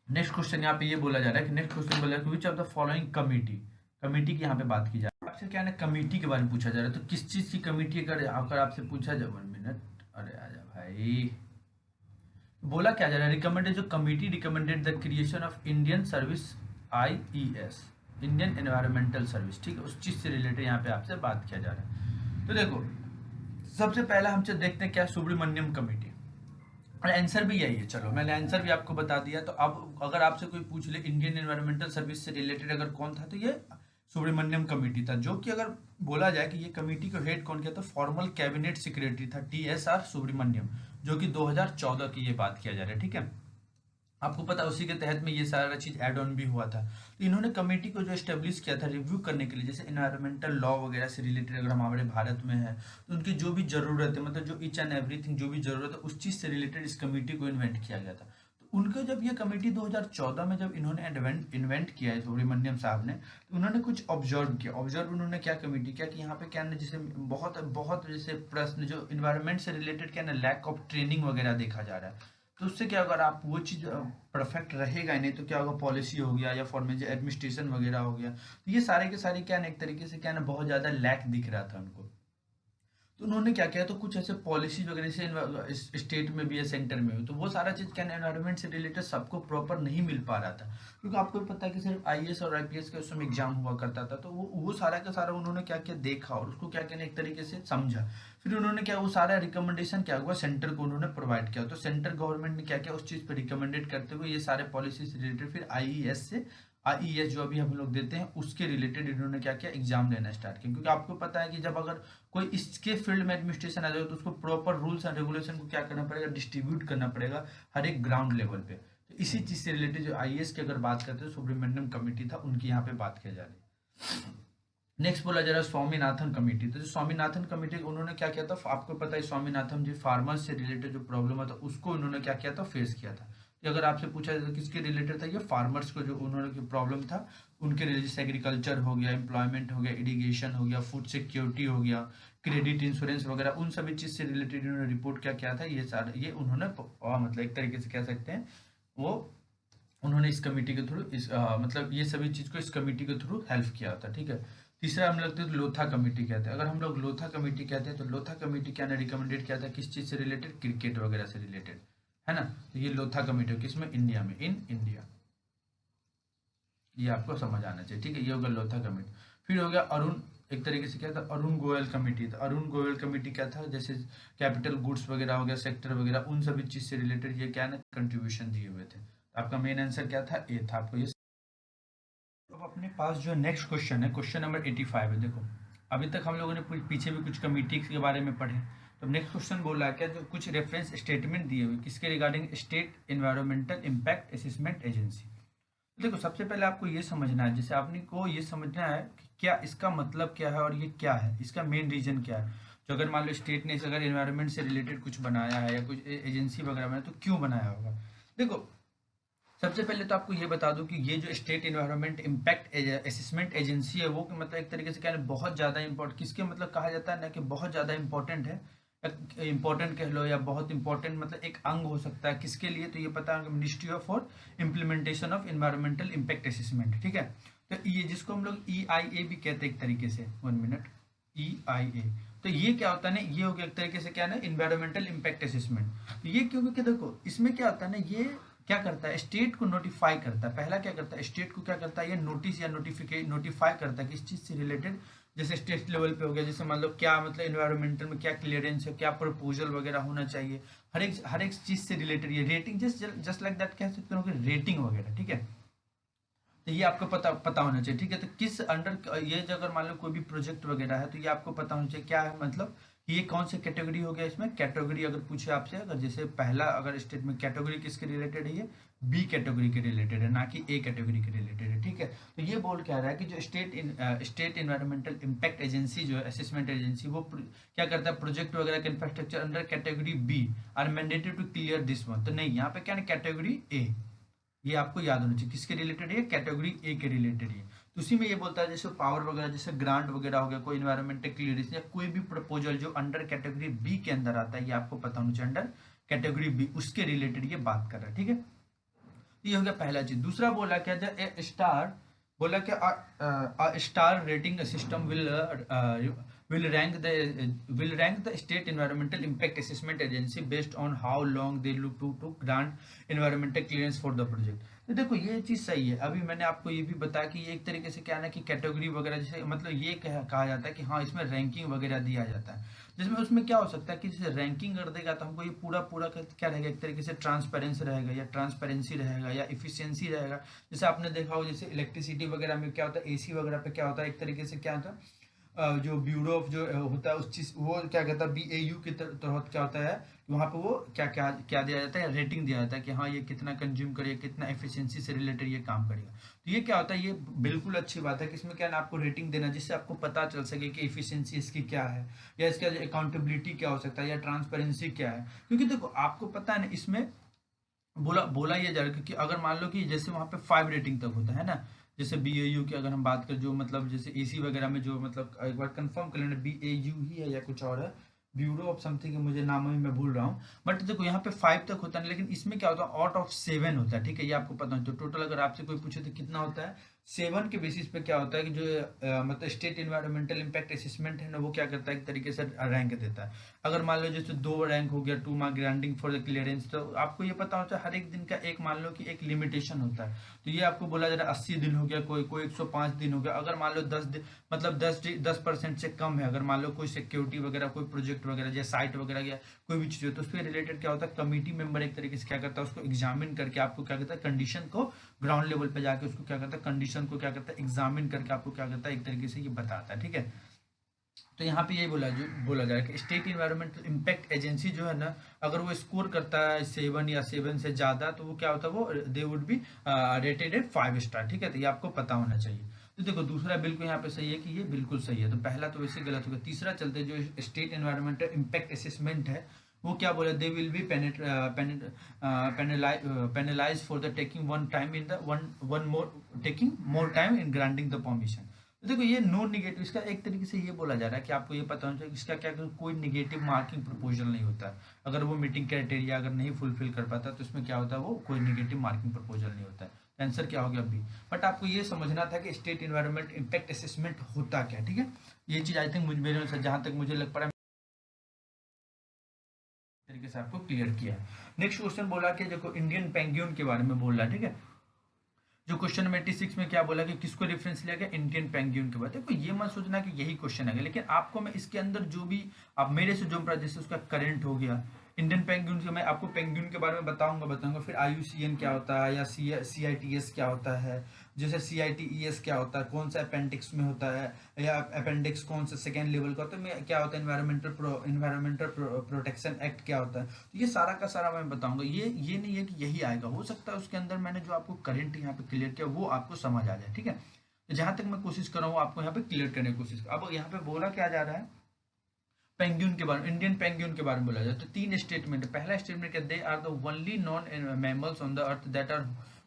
नेक्स्ट क्वेश्चन यहाँ पे ये बोला जा रहा है कि नेक्स्ट क्वेश्चन बोला है which of the following committee, committee की यहाँ पे बात की जा रही है, आपसे क्या है ना कमिटी के बारे में पूछा जा रहा है, तो किस चीज की कमिटी अगर अगर आपसे पूछा जाए, 1 मिनट, अरे आजा भाई, बोला क्या जा रहा है, रिकमेंडेड जो committee recommended the creation of Indian service IES, Indian environmental service, ठीक है, उस चीज से रिलेटेड यहाँ पे आपसे बात किया जा रहा है। तो देखो सबसे पहला हम देखते हैं क्या, सुब्रमण्यम कमेटी, और आंसर भी यही है। चलो मैंने आंसर भी आपको बता दिया, तो अब अगर आपसे कोई पूछ ले इंडियन एनवायरमेंटल सर्विस से रिलेटेड अगर कौन था, तो ये सुब्रमण्यम कमेटी था, जो कि अगर बोला जाए कि ये कमेटी को हेड कौन किया, तो फॉर्मल कैबिनेट सेक्रेटरी था TSR सुब्रमण्यम, जो कि 2014 की ये बात किया जा रहा है, ठीक है। आपको पता है उसी के तहत में ये सारा चीज एड ऑन भी हुआ था। तो इन्होंने कमेटी को जो एस्टेब्लिश किया था रिव्यू करने के लिए, जैसे इन्वायरमेंटल लॉ वगैरह से रिलेटेड अगर हमारे भारत में है तो उनकी जो भी जरूरत है, मतलब जो ईच एंड एवरीथिंग जो भी जरूरत है उस चीज से रिलेटेड इस कमेटी को इन्वेंट किया गया था। तो उनको जब ये कमेटी 2014 में जब इन्होंने इन्वेंट किया है सुब्रमण्यम साहब ने, तो उन्होंने कुछ ऑब्जर्व किया। ऑब्जर्व उन्होंने क्या कमेटी किया कि यहाँ पे क्या ना, जैसे बहुत बहुत जैसे प्रश्न जो इन्वायरमेंट से रिलेटेड क्या ना, लैक ऑफ ट्रेनिंग वगैरह देखा जा रहा है। तो उससे क्या, अगर आप वो चीज परफेक्ट रहेगा ही नहीं, तो क्या होगा, पॉलिसी हो गया या फॉर्मेट एडमिनिस्ट्रेशन वगैरह हो गया, तो ये सारे के सारे क्या ना एक तरीके से क्या ना बहुत ज्यादा लैक दिख रहा था उनको। तो उन्होंने क्या किया, तो कुछ ऐसे पॉलिसी वगैरह से स्टेट में भी है, सेंटर में भी, तो वो सारा चीज क्या एनवायरमेंट से रिलेटेड सबको प्रॉपर नहीं मिल पा रहा था, क्योंकि आपको भी पता है कि सिर्फ IAS और IPS का उस समय एग्जाम हुआ करता था। तो वो सारा का सारा उन्होंने क्या किया, देखा और उसको क्या कहना एक तरीके से समझा। फिर उन्होंने क्या, वो सारा रिकमेंडेशन क्या हुआ, सेंटर को उन्होंने प्रोवाइड किया। तो सेंटर गवर्नमेंट ने क्या किया, उस चीज पर रिकमेंडेड करते हुए ये सारे पॉलिसी से रिलेटेड फिर IES जो अभी हम लोग देते हैं उसके रिलेटेड इन्होंने क्या किया, एग्जाम लेना स्टार्ट किया। क्योंकि आपको पता है कि जब अगर कोई इसके फील्ड में एडमिनिस्ट्रेशन आ जाए तो उसको प्रॉपर रूल्स एंड रेगुलेशन को क्या करना पड़ेगा, डिस्ट्रीब्यूट करना पड़ेगा हर एक ग्राउंड लेवल पे। तो इसी चीज से रिलेटेड जो IAS की अगर बात करते हैं, सुब्रमण्यम कमेटी था, उनकी यहाँ पे बात किया जा रही है। नेक्स्ट बोला जा रहा है स्वामीनाथन कमेटी। तो जो स्वामीनाथन कमेटी उन्होंने क्या किया था, आपको पता है स्वामीनाथन जी फार्मर्स से रिलेटेड जो प्रॉब्लम था उसको उन्होंने क्या किया था, फेस किया था। तो अगर आपसे पूछा जाए तो किसके रिलेटेड था, ये फार्मर्स को जो उन्होंने प्रॉब्लम था उनके रिलेटेड, जैसे एग्रीकल्चर हो गया, एम्प्लॉयमेंट हो गया, इरिगेशन हो गया, फूड सिक्योरिटी हो गया, क्रेडिट इंश्योरेंस वगैरह, उन सभी चीज से रिलेटेड इन्होंने रिपोर्ट क्या किया था, ये सारा ये उन्होंने मतलब एक तरीके से कह सकते हैं वो उन्होंने इस कमेटी के थ्रू इस मतलब ये सभी चीज को इस कमेटी के थ्रू हेल्प किया होता, ठीक है। तीसरा हम लगते हैं तो लोथा कमेटी कहते हैं। अगर हम लोग लोथा कमेटी कहते हैं तो लोथा कमेटी क्या ने रिकमेंडेड किया था, किस चीज से रिलेटेड, क्रिकेट वगैरह से रिलेटेड, है ना। तो ये लोथा कमेटी किसमें, इंडिया में, इन इंडिया, ये आपको समझ आना चाहिए, ठीक है। ये होगा लोथा कमेटी। फिर हो गया अरुण, एक तरीके से क्या था, अरुण गोयल कमेटी था। अरुण गोयल कमेटी क्या था, जैसे कैपिटल गुड्स वगैरह हो गया, सेक्टर वगैरह, उन सभी चीज से रिलेटेड ये क्या ना कंट्रीब्यूशन दिए हुए थे। तो आपका मेन आंसर क्या था, ए था। आपको ये अब अपने पास जो नेक्स्ट क्वेश्चन है, क्वेश्चन नंबर 85 है। देखो अभी तक हम लोगों ने पीछे भी कुछ कमेटी के बारे में पढ़े, तो नेक्स्ट क्वेश्चन बोल रहा है क्या, जो कुछ रेफरेंस स्टेटमेंट दिए हुए किसके regarding, state environmental impact assessment agency. देखो सबसे पहले आपको ये समझना है, जैसे आपने को ये समझना है कि क्या इसका मतलब क्या है और ये क्या है, इसका मेन रीजन क्या है। जो अगर मान लो स्टेट ने अगर एनवायरमेंट से रिलेटेड कुछ बनाया है या कुछ एजेंसी वगैरह बनाया, तो क्यों बनाया होगा। देखो सबसे पहले तो आपको ये बता दूं कि ये जो state environment impact assessment agency है, वो मतलब एक तरीके से क्या है, बहुत ज़्यादा इंपॉर्टेंट, किसके मतलब कहा जाता है ना कि बहुत ज़्यादा इंपॉर्टेंट है, इंपॉर्टेंट कह लो या बहुत इंपॉर्टेंट, मतलब एक अंग हो सकता है किसके लिए, तो ये पता है ministry of for implementation of environmental impact assessment, ठीक है। तो ये जिसको हम लोग EIA भी कहते हैं एक तरीके से, 1 मिनट, EIA। तो ये क्या होता है ना, ये हो गया एक तरीके से क्या ना, इन्वायरमेंटल इम्पैक्ट असेसमेंट। तो ये क्योंकि देखो इसमें क्या होता है ना, ये क्या करता है, स्टेट को नोटिफाई करता है। पहला क्या करता है, स्टेट को क्या करता है, ये नोटिस या नोटिफाई करता है किस चीज से रिलेटेड, जैसे स्टेट लेवल पे हो गया, जैसे मान लो क्या मतलब एनवायरमेंटल में क्या क्लियरेंस है, क्या प्रपोजल वगैरह होना चाहिए, हर एक चीज से रिलेटेड, ये रेटिंग जस्ट लाइक दैट कह सकते हो कि रेटिंग वगैरह, ठीक है। तो ये आपको पता होना चाहिए, ठीक है। तो किस अंडर ये जो अगर मान लो कोई भी प्रोजेक्ट वगैरह है तो ये आपको पता होना चाहिए क्या है, मतलब कि ये कौन सी कैटेगरी हो गया। इसमें कैटेगरी अगर पूछे आपसे, अगर जैसे पहला अगर स्टेटमेंट कैटेगरी किसके रिलेटेड है, ये बी कैटेगरी के रिलेटेड है, ना कि ए कैटेगरी के रिलेटेड है, ठीक है। तो ये बोल क्या रहा है कि जो स्टेट इन्वायरमेंटल इम्पैक्ट एजेंसी जो है, असेसमेंट एजेंसी, वो क्या करता है, प्रोजेक्ट वगैरह का infrastructure under category B are mandatory to clear this one. तो नहीं, यहाँ पे क्या है, कैटेगरी ए, ये आपको याद होना चाहिए किसके रिलेटेड है, कैटेगरी ए के रिलेटेड है। तो उसी में ये बोलता है जैसे पावर वगैरह, जैसे ग्रांट वगैरह हो गया, कोई इन्वायरमेंटल क्लियरेंस या कोई भी प्रपोजल जो अंडर कैटेगरी बी के अंदर आता है, ये आपको पता होना चाहिए, अंडर कैटेगरी बी, उसके रिलेटेड ये बात कर रहा है, ठीक है। ये हो गया पहला चीज। दूसरा बोला क्या, ए स्टार, बोला क्या star rating system will rank the state environmental impact assessment agency based on how long they look to grant environmental clearance for the project। तो देखो ये चीज सही है। अभी मैंने आपको ये भी बताया कि ये एक तरीके से क्या है ना कि कैटेगरी वगैरह, जैसे मतलब ये कहा जाता है कि हाँ इसमें रैंकिंग वगैरह दिया जाता है, जिसमें उसमें क्या हो सकता है कि जैसे रैंकिंग कर देगा तो हमको ये पूरा पूरा क्या रहेगा, एक तरीके से ट्रांसपेरेंसी रहेगा या ट्रांसपेरेंसी रहेगा या इफिशियंसी रहेगा। जैसे आपने देखा हो जैसे इलेक्ट्रिसिटी वगैरह में क्या होता है, एसी वगैरह पे क्या होता है, एक तरीके से क्या होता है, जो ब्यूरो ऑफ जो होता है उस चीज वो क्या कहता है, BAU की तरह क्या होता है, वहाँ पे वो क्या क्या क्या दिया जाता है, रेटिंग दिया जाता है कि हाँ ये कितना कंज्यूम करेगा, कितना एफिशिएंसी से रिलेटेड ये काम करेगा। तो ये क्या होता है, ये बिल्कुल अच्छी बात है कि इसमें क्या है ना, आपको रेटिंग देना जिससे आपको पता चल सके कि एफिशिएंसी इसकी क्या है, या इसका अकाउंटेबिलिटी क्या हो सकता है, या ट्रांसपेरेंसी क्या है। क्योंकि देखो आपको पता है ना, इसमें बोला बोला ये जा रहा है क्योंकि अगर मान लो कि जैसे वहाँ पे 5 रेटिंग तक होता है ना, जैसे BAU की अगर हम बात करें, जो मतलब जैसे AC वगैरह में जो मतलब एक बार कंफर्म कर लेना, BAU ही है या कुछ और है, ब्यूरो ऑफ समथिंग, मुझे नाम ही मैं भूल रहा हूँ। बट देखो यहाँ पे 5 तक होता है, लेकिन इसमें क्या होता है, आउट ऑफ 7 होता है, ठीक है, ये आपको पता है। तो टोटल अगर आपसे कोई पूछे तो कितना होता है, 7 के बेसिस पे क्या होता है कि जो मतलब स्टेट इन्वायरमेंटल इम्पैक्ट असेसमेंट है ना, वो क्या करता है, एक तरीके से रैंक देता है। अगर मान लो जैसे 2 रैंक हो गया, 2 mark granting for the clearance, तो आपको ये पता होता है हर एक दिन का एक मान लो कि एक लिमिटेशन होता है। तो ये आपको बोला जा रहा है 80 दिन हो गया, कोई 105 दिन हो गया। अगर मान लो 10 दिन मतलब 10% से कम है, अगर मान लो कोई सिक्योरिटी वगैरह, कोई प्रोजेक्ट वगैरह या साइट वगैरह या कोई भी चीज़ हो, तो उसके रिलेटेड क्या होता है, कमिटी मेंबर एक तरीके से क्या करता है, उसको एग्जामिन करके आपको क्या करता है, कंडीशन को ग्राउंड लेवल पे जाके उसको क्या करता है, कंडीशन को क्या करता है, एग्जामिन करके आपको क्या करता है, एक तरीके से ये बताता है, ठीक है। तो यहाँ पे यही बोला जा रहा है कि स्टेट इन्वायरमेंटल इम्पैक्ट एजेंसी जो है ना, अगर वो स्कोर करता है 7 या 7 से ज्यादा, तो वो क्या होता है, वो they would be rated eight 5 star, ठीक है। तो ये आपको पता होना चाहिए। तो देखो दूसरा बिल्कुल यहाँ पे सही है कि ये बिल्कुल सही है। तो पहला तो वैसे गलत हो गया। तीसरा चलते, जो स्टेट इन्वायरमेंटल इम्पैक्ट असेसमेंट है, वो क्या बोला, they will be penalise for the taking one time in the one more taking more time in granting the permission. तो देखो ये नो निगेटिव, इसका एक तरीके से ये बोला जा रहा है कि आपको ये पता होना चाहिए कि इसका क्या कोई निगेटिव मार्किंग प्रपोजल नहीं होता है। अगर वो मीटिंग क्राइटेरिया अगर नहीं फुलफिल कर पाता, तो इसमें क्या होता है, वो कोई निगेटिव मार्किंग प्रपोजल नहीं होता है। आंसर क्या हो गया बी। बट आपको ये समझना था कि स्टेट इन्वायरमेंट इम्पैक्ट असेसमेंट होता क्या, ठीक है। ये चीज आई थिंक मेरे अनुसार जहां तक मुझे लग पड़ा तरीके से आपको क्लियर किया है। नेक्स्ट क्वेश्चन बोला कि देखो इंडियन पेंगुइन के बारे में बोल रहा है, ठीक है। जो क्वेश्चन नंबर 86 में क्या बोला कि किसको रेफरेंस लिया गया, इंडियन पेंगुइन के बाद। देखो ये मत सोचना कि यही क्वेश्चन है, लेकिन आपको मैं इसके अंदर जो भी आप मेरे से जो जैसे उसका करंट हो गया, इंडियन पेंगुइन से मैं आपको पेंगुइन के बारे में बताऊंगा। फिर IUCN क्या होता है, या CITES क्या होता है, जैसे CITES क्या होता है, कौन सा अपेंडिक्स में होता है, या अपेंडिक्स कौन सा सेकेंड लेवल का होता है, क्या होता है, इन्वायरमेंटल प्रोटेक्शन एक्ट क्या होता है। तो ये सारा का सारा मैं बताऊंगा। ये नहीं है कि यही आएगा, हो सकता है उसके अंदर मैंने जो आपको करंट यहाँ पे क्लियर किया वो आपको समझ आ जाए, ठीक है। तो जहां तक मैं कोशिश कर रहा हूँ आपको यहाँ पे क्लियर करने की कोशिश। अब यहाँ पे बोला क्या जा रहा है, पेंगुइन के बारे में, इंडियन पेंगुइन के बारे में बोला जाए तो 3 स्टेटमेंट है। पहला स्टेटमेंट क्या, they are the only non mammals on the earth that are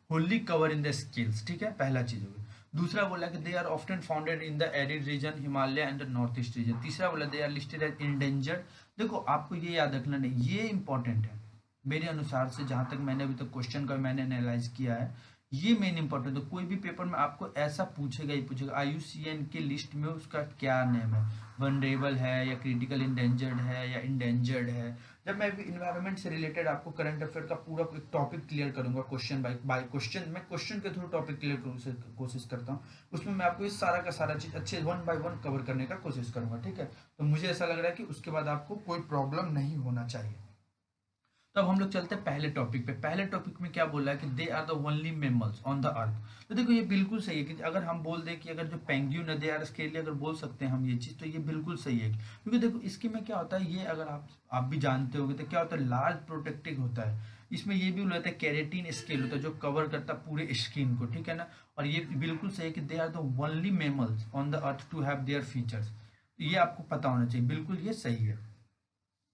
wholly covered in the scales, ठीक है, पहला चीज होगी। दूसरा बोला कि they are often founded in the arid region, Himalaya and the north east region. तीसरा बोला they are listed as endangered. देखो आपको ये याद रखना नहीं, ये इंपॉर्टेंट है मेरे अनुसार से, जहां तक मैंने अभी तक क्वेश्चन का मैंने एनालाइज किया है, ये मेन इंपॉर्टेंट है। कोई भी पेपर में आपको ऐसा पूछेगा ही पूछेगा, IUCN की लिस्ट में उसका क्या नेम है, वनरेबल है या क्रिटिकल इंडेंजर्ड है या इंडेंजर्ड है। जब मैं भी इन्वायरमेंट से रिलेटेड आपको करंट अफेयर का पूरा एक टॉपिक क्लियर करूंगा, क्वेश्चन बाय क्वेश्चन, मैं क्वेश्चन के थ्रू टॉपिक क्लियर करने की कोशिश करता हूँ। उसमें मैं आपको इस सारा का सारा चीज अच्छे 1 by 1 कवर करने का कोशिश करूंगा, ठीक है। तो मुझे ऐसा लग रहा है कि उसके बाद आपको कोई प्रॉब्लम नहीं होना चाहिए। तब हम लोग चलते हैं पहले टॉपिक पे। पहले टॉपिक में क्या बोला है कि they are the only mammals on the earth. तो देखो ये बिल्कुल सही है कि अगर हम बोल दें कि अगर जो पेंगुइन है दे आर के लिए अगर बोल सकते हैं हम ये चीज़, तो ये बिल्कुल सही है। क्योंकि देखो इसके में क्या होता है, ये अगर आप भी जानते होंगे तो क्या होता है, लार्ज प्रोटेक्टिव होता है। इसमें ये भी बोला जाता है केरेटिन स्केल होता है जो कवर करता है पूरे स्किन को, ठीक है ना। और ये बिल्कुल सही है कि they are the only mammals on the earth to have their features. ये आपको पता होना चाहिए, बिल्कुल ये सही है।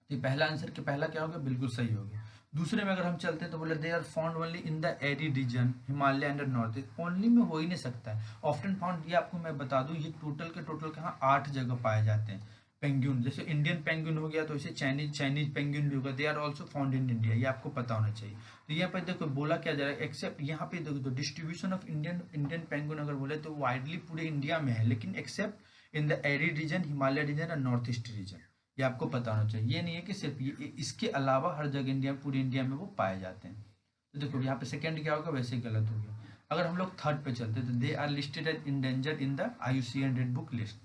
तो पहला आंसर के पहला क्या हो गया, बिल्कुल सही हो गया। दूसरे में अगर हम चलते हैं तो बोले they are found only in the arid region Himalaya and north east. Only में हो ही नहीं सकता है, ऑफ्टन फाउंड। ये आपको मैं बता दूं, ये टोटल के टोटल कहाँ 8 जगह पाए जाते हैं पेंगुइन। जैसे इंडियन पेंगुइन हो गया, तो इसे चाइनीज पेंगुइन भी होगा, they are also found in India. ये आपको पता होना चाहिए। तो यहाँ पर देखो बोला क्या जा रहा है, एक्सेप्ट यहाँ पे देखो तो डिस्ट्रीब्यूशन ऑफ इंडियन पेंगुइन अगर बोले तो वाइडली पूरे इंडिया में है, लेकिन except in the arid region Himalaya region और नॉर्थ ईस्ट रीजन। ये आपको पता होना चाहिए। ये नहीं है कि सिर्फ ये, इसके अलावा हर जगह इंडिया, पूरी इंडिया में वो पाए जाते हैं। तो देखो यहाँ पे सेकंड क्या होगा, वैसे ही गलत हो गया। अगर हम लोग थर्ड पे चलते तो they are listed as endangered in the IUCN red book list.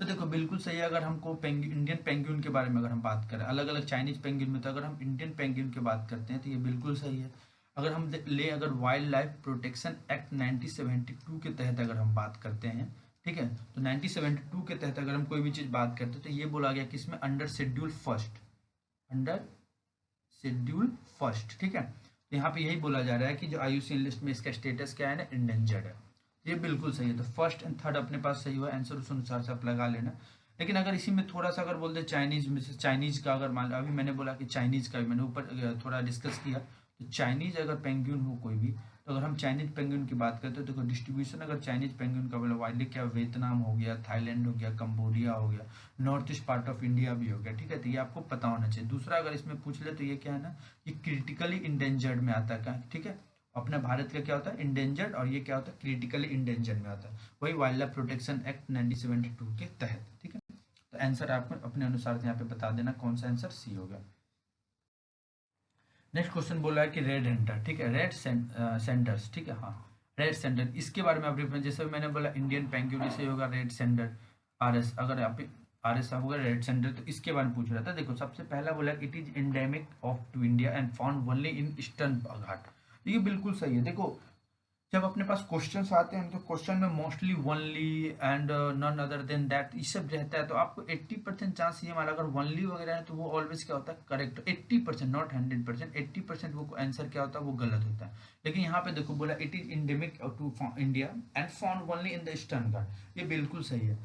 तो देखो बिल्कुल सही है। अगर हमको इंडियन पेंगुइन के बारे में अगर हम बात करें, अलग अलग चाइनीज पेंगुइन में, तो अगर हम इंडियन पेंगुइन की बात करते हैं तो ये बिल्कुल सही है। अगर हम अगर वाइल्ड लाइफ प्रोटेक्शन एक्ट 1972 के तहत अगर हम बात करते हैं, ठीक है, तो 1972 के तहत अगर हम कोई भी चीज़ बात करते हैं तो ये बोला गया कि इसमें अंडर शेड्यूल फर्स्ट, ठीक है। तो यहाँ पे यही बोला जा रहा है कि जो IUCN लिस्ट में इसका स्टेटस क्या है ना, इंडेंजर्ड है। ये बिल्कुल सही है। तो फर्स्ट एंड थर्ड अपने पास सही हुआ, आंसर उस अनुसार से आप लगा लेना। लेकिन अगर इसी में थोड़ा सा अगर बोलते चाइनीज में से, चाइनीज का अगर मान, अभी मैंने बोला कि चाइनीज का भी मैंने ऊपर थोड़ा डिस्कस किया, तो चाइनीज अगर पेंगुइन हो कोई भी, तो अगर हम चाइनीज पेंगुइन की बात करते हैं तो देखो डिस्ट्रीब्यूशन अगर चाइनीज पेंगुइन का बोला वाइडली क्या, वियतनाम हो गया, थाईलैंड हो गया, कंबोडिया हो गया, north east part of India भी हो गया, ठीक है। तो ये आपको पता होना चाहिए। दूसरा अगर इसमें पूछ ले तो ये क्या है ना, ये क्रिटिकली इंडेंजर्ड में आता है, ठीक है। अपने भारत का क्या होता है, इंडेंजर्ड, और ये क्या होता है, क्रिटिकली इंडेंजर्ड में आता है, वही वाइल्ड लाइफ प्रोटेक्शन एक्ट 1972 के तहत, ठीक है। तो आंसर आपको अपने अनुसार से यहाँ पे बता देना कौन सा आंसर सी होगा। नेक्स्ट क्वेश्चन बोला है कि रेड हेंटर, ठीक है, रेड सेंडर्स, ठीक है, हाँ, रेड सेंडर, इसके बारे में आप जैसे मैंने बोला इंडियन पेंगुइन, इसे होगा रेड सेंडर RS। अगर आप RS होगा रेड सेंडर, तो इसके बारे में पूछ रहा था। देखो सबसे पहला बोला it is endemic of to India and found only in Eastern Ghat. ये बिल्कुल सही है। देखो जब अपने पास क्वेश्चंस आते हैं तो क्वेश्चन में mostly only and none other than that ये सब रहता है, तो आपको 80% चांस ये माना, अगर वनली वगैरह है तो वो ऑलवेज क्या होता है, करेक्ट। 80%, नॉट 100%, 80% वो आंसर क्या होता है, वो गलत होता है। लेकिन यहाँ पे देखो बोला it is endemic to India and found only in the Eastern Ghat, ये बिल्कुल सही है।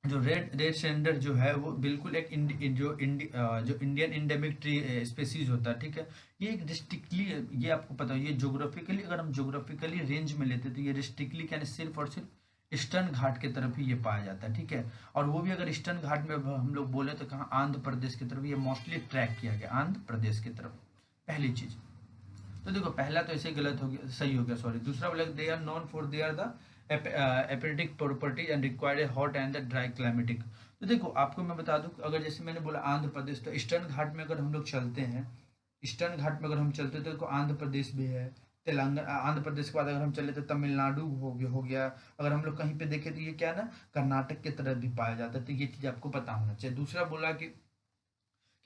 जो रेड रेड सेंडर जो है वो बिल्कुल एक जो इंडियन इंडेमिक ट्री स्पेसीज होता है, ठीक है। ये एक रिस्ट्रिक्टली, ये आपको पता है, ये जोग्राफिकली, अगर हम जोग्राफिकली रेंज में लेते तो ये रिस्ट्रिक्टली क्या, सिर्फ और सिर्फ ईस्टर्न घाट की तरफ ही ये पाया जाता है, ठीक है। और वो भी अगर ईस्टर्न घाट में हम लोग बोले तो कहाँ, आंध्र प्रदेश की तरफ ये मोस्टली ट्रैक किया गया, आंध्र प्रदेश की तरफ, पहली चीज। तो देखो पहला तो ऐसे ही गलत हो गया, सही हो गया, सॉरी। दूसरा बोला they are known for they are therapeutic properties and required a hot and the dry climatic. तो देखो आपको मैं बता दूं, अगर जैसे मैंने बोला आंध्र प्रदेश, तो ईस्टर्न घाट में अगर हम लोग चलते हैं, ईस्टर्न घाट में अगर हम चलते हैं तो देखो आंध्र प्रदेश भी है, तेलंगाना, आंध्र प्रदेश के बाद अगर हम चले तो तमिलनाडु हो गया। अगर हम लोग कहीं पे देखें तो ये क्या है ना, कर्नाटक की तरफ भी पाया जाता है। तो ये चीज़ आपको पता होना चाहिए। दूसरा बोला कि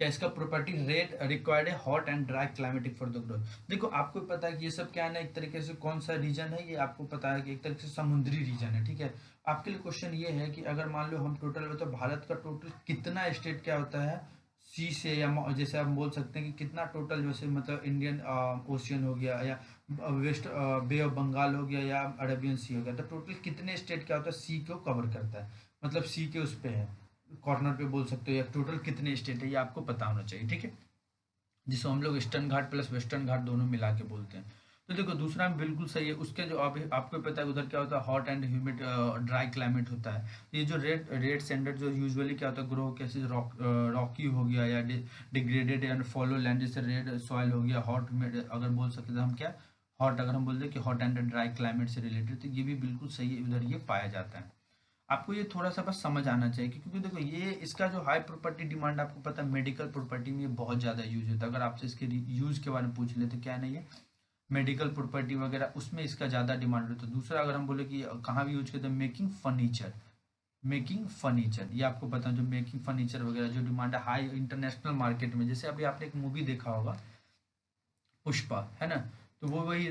क्या इसका प्रॉपर्टी रेड रिक्वायर्ड है hot and dry climatic for the growth. देखो आपको पता है कि ये सब क्या है ना, एक तरीके से कौन सा रीजन है, ये आपको पता है कि एक तरीके से समुद्री रीजन है, ठीक है। आपके लिए क्वेश्चन ये है कि अगर मान लो हम टोटल, तो भारत का टोटल कितना स्टेट क्या होता है सी से, या जैसे आप बोल सकते हैं कि कितना टोटल, जैसे मतलब इंडियन ओशियन हो गया, या वेस्ट बे ऑफ बंगाल हो गया, या अरेबियन सी हो गया, तो टोटल कितने स्टेट क्या होता है, सी को कवर करता है, मतलब सी के उस पे है, कॉर्नर पे बोल सकते हो, या टोटल कितने स्टेट है ये आपको पता होना चाहिए, ठीक है। जिसको हम लोग ईस्टर्न घाट प्लस वेस्टर्न घाट दोनों मिला के बोलते हैं। तो देखो दूसरा में बिल्कुल सही है। उसके जो आपको पता है उधर क्या होता है, hot and humid dry climate होता है। ये जो रेड रेड सैंडल जो यूजुअली क्या होता है, ग्रो कैसे रॉकी हो गया, या डिग्रेडेड एंड फॉलो लैंड, जैसे रेड सॉइल हो गया, हॉट ह्यूमिड, अगर बोल सकते हैं हम क्या, हॉट, अगर हम बोलते हैं कि हॉट एंड ड्राई क्लाइमेट से रिलेटेड, तो ये भी बिल्कुल सही है, उधर ये पाया जाता है। आपको ये थोड़ा सा बस समझ आना चाहिए क्योंकि देखो ये इसका जो हाई प्रॉपर्टी डिमांड, आपको पता है मेडिकल प्रॉपर्टी में ये बहुत ज़्यादा यूज होता है। अगर आपसे इसके यूज के बारे में पूछ ले तो क्या नहीं है, मेडिकल प्रॉपर्टी वगैरह उसमें इसका ज़्यादा डिमांड होता है। दूसरा अगर हम बोले कि कहाँ भी यूज करते हैं, मेकिंग फर्नीचर, मेकिंग फर्नीचर, ये आपको पता है जो मेकिंग फर्नीचर वगैरह जो डिमांड है हाई इंटरनेशनल मार्केट में, जैसे अभी आपने एक मूवी देखा होगा पुष्पा, है ना, तो वो वही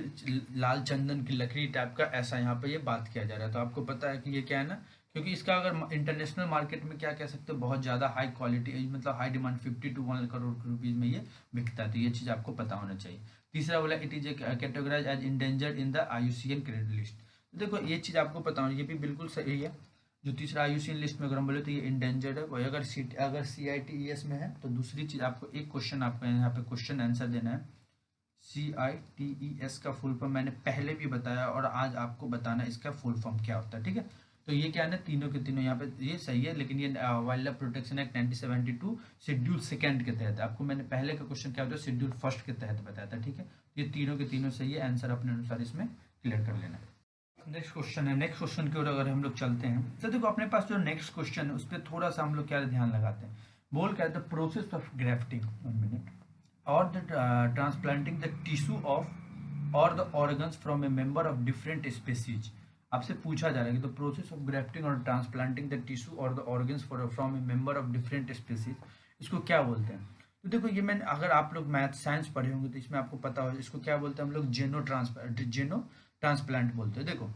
लाल चंदन की लकड़ी टाइप का ऐसा यहाँ पे ये बात किया जा रहा है। तो आपको पता है कि ये क्या है ना, क्योंकि इसका अगर इंटरनेशनल मार्केट में क्या कह सकते हो, बहुत ज़्यादा हाई क्वालिटी मतलब high demand 50 to 1 crore rupees में ये बिकता है। तो ये चीज़ आपको पता होना चाहिए। तीसरा बोला it is categorise as endangered in the IUCN credit list. तो देखो ये चीज़ आपको पता होना, ये भी बिल्कुल सही है। जो तीसरा IUCN लिस्ट में अगर हम बोले तो ये इंडेंजर्ड है, वही अगर CITES में है तो दूसरी चीज़ आपको एक क्वेश्चन आपको यहाँ पे क्वेश्चन आंसर देना है। CITES का फुल फॉर्म मैंने पहले भी बताया और आज आपको बताना इसका फुल फॉर्म क्या होता है, ठीक है। तो ये क्या है ना, तीनों के तीनों यहाँ पे ये सही है, लेकिन ये wild life protection act 1972 schedule second के तहत है। आपको मैंने पहले का क्वेश्चन क्या होता है शेड्यूल फर्स्ट के तहत बताया था, ठीक है। ये तीनों के तीनों सही है, आंसर अपने अनुसार इसमें क्लियर कर लेना है। नेक्स्ट क्वेश्चन है, नेक्स्ट क्वेश्चन की ओर अगर हम लोग चलते हैं तो देखो अपने पास जो नेक्स्ट क्वेश्चन है उस पर थोड़ा सा हम लोग क्या ध्यान लगाते हैं। बोल क्या है, the process of grafting, 1 minute, or the transplanting the tissue of or the organs from a member of different species। आपसे पूछा जा रहा है कि द प्रोसेस ऑफ ग्राफ्टिंग और ट्रांसप्लांटिंग द टिश्यू और the organs from A member of different species, इसको क्या बोलते हैं। तो देखो ये मैंने, अगर आप लोग मैथ साइंस पढ़े होंगे तो इसमें आपको पता हो इसको क्या बोलते हैं हम लोग, जेनो ट्रांसप्लांट बोलते हैं। देखो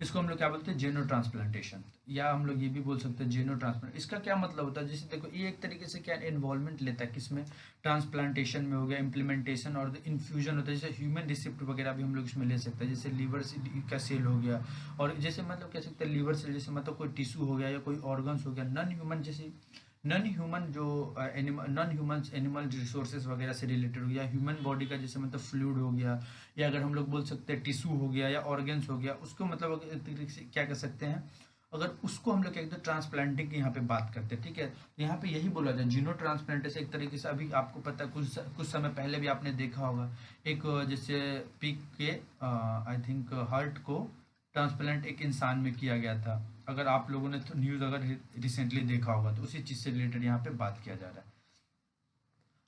इसको हम लोग क्या बोलते हैं, जेनो ट्रांसप्लांटेशन, या हम लोग ये भी बोल सकते हैं जेनो ट्रांसप्लांट। इसका क्या मतलब होता है, जैसे देखो ये एक तरीके से क्या इन्वॉल्वमेंट लेता है किसमें, ट्रांसप्लांटेशन में हो गया, इम्प्लीमेंटेशन और इन्फ्यूजन होता है, जैसे ह्यूमन रिसिप्ट वगैरह भी हम लोग इसमें ले सकते हैं, जैसे लीवर का सेल हो गया, और जैसे मतलब कह सकते हैं लीवर सेल, जैसे मतलब कोई टिश्यू हो गया या कोई ऑर्गन्स हो गया, नॉन ह्यूमन जो नॉन ह्यूमन एनिमल रिसोर्सेज वगैरह से रिलेटेड हो गया, ह्यूमन बॉडी का जैसे मतलब फ्लूइड हो गया, या अगर हम लोग बोल सकते हैं टिश्यू हो गया या ऑर्गन्स हो गया, उसको मतलब क्या कर सकते हैं, अगर उसको हम लोग एकदम ट्रांसप्लांटिंग की यहाँ पे बात करते हैं, ठीक है। यहाँ पे यही बोला जाए जीनो ट्रांसप्लांटेशन एक तरीके से, अभी आपको पता है कुछ समय पहले भी आपने देखा होगा एक जैसे पीक के आई थिंक हार्ट को ट्रांसप्लांट एक इंसान में किया गया था। अगर आप लोगों ने तो न्यूज़ अगर रिसेंटली देखा होगा तो उसी चीज़ से रिलेटेड यहाँ पे बात किया जा रहा है।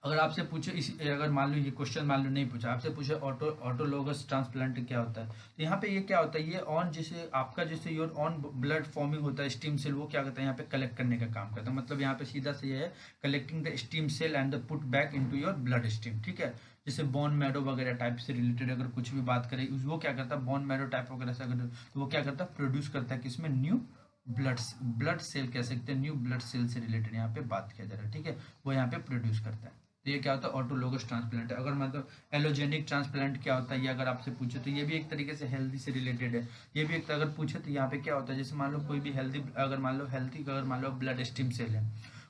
अगर आपसे पूछे इस, अगर मान लो ये क्वेश्चन मान लो नहीं पूछा, आपसे पूछे ऑटोलोगस ट्रांसप्लांट क्या होता है, तो यहाँ पे ये क्या होता है, ये ऑन जैसे आपका जैसे योर ऑन ब्लड फॉर्मिंग होता है स्टीम सेल, वो क्या करता है यहाँ पे कलेक्ट करने का काम करता है। मतलब यहाँ पे सीधा से ये है collecting the stem cell and the put back into your blood stream, ठीक है। जैसे बोन मैरो वगैरह टाइप से रिलेटेड अगर कुछ भी बात करें, वो क्या करता है बोन मैरो टाइप वगैरह से अगर, तो वो क्या करता है प्रोड्यूस करता है किसमें, न्यू ब्लड सेल कह सकते हैं, न्यू ब्लड सेल से रिलेटेड यहाँ पे बात किया जा रहा है, ठीक है। वो यहाँ पे प्रोड्यूस करता है। तो ये क्या होता है ऑटोलोगस ट्रांसप्लांट। अगर मतलब एलोजेनिक ट्रांसप्लांट क्या होता है, ये अगर आपसे पूछे तो ये भी एक तरीके से हेल्दी से रिलेटेड है। ये भी एक अगर पूछे तो यहाँ पे क्या होता है, जैसे मान लो कोई भी हेल्दी, अगर मान लो ब्लड स्टीम सेल है,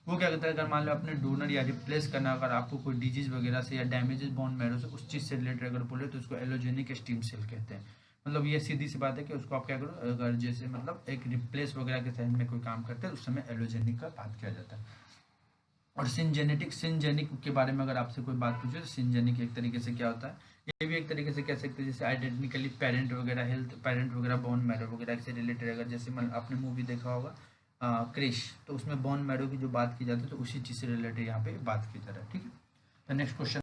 वो क्या करता है अगर मान लो अपने डोनर या रिप्लेस करना, अगर आपको कोई डिजीज वगैरह से या डैमेजेस बोन मैरो से उस चीज़ से रिलेटेड अगर बोले तो उसको एलोजेनिक स्टीम सेल कहते हैं। मतलब ये सीधी सी बात है कि उसको आप क्या करो, अगर जैसे मतलब एक रिप्लेस वगैरह के सहन में कोई काम करते हैं उस समय एलोजेनिक का बात किया जाता है। और सिंजेनिक के बारे में अगर आपसे कोई बात पूछे तो सिंजेनिक एक तरीके से क्या होता है, ये भी एक तरीके से कह सकते हैं जैसे आइडेंटिकली पेरेंट वगैरह, हेल्थ पेरेंट वगैरह, बोन मैरो वगैरह से रिलेटेड, अगर जैसे आपने मूवी देखा होगा क्रिश, तो उसमें बोन मैरो की जो बात की जाती है तो उसी चीज़ से रिलेटेड यहाँ पे बात की जा रहा है, ठीक है। तो नेक्स्ट क्वेश्चन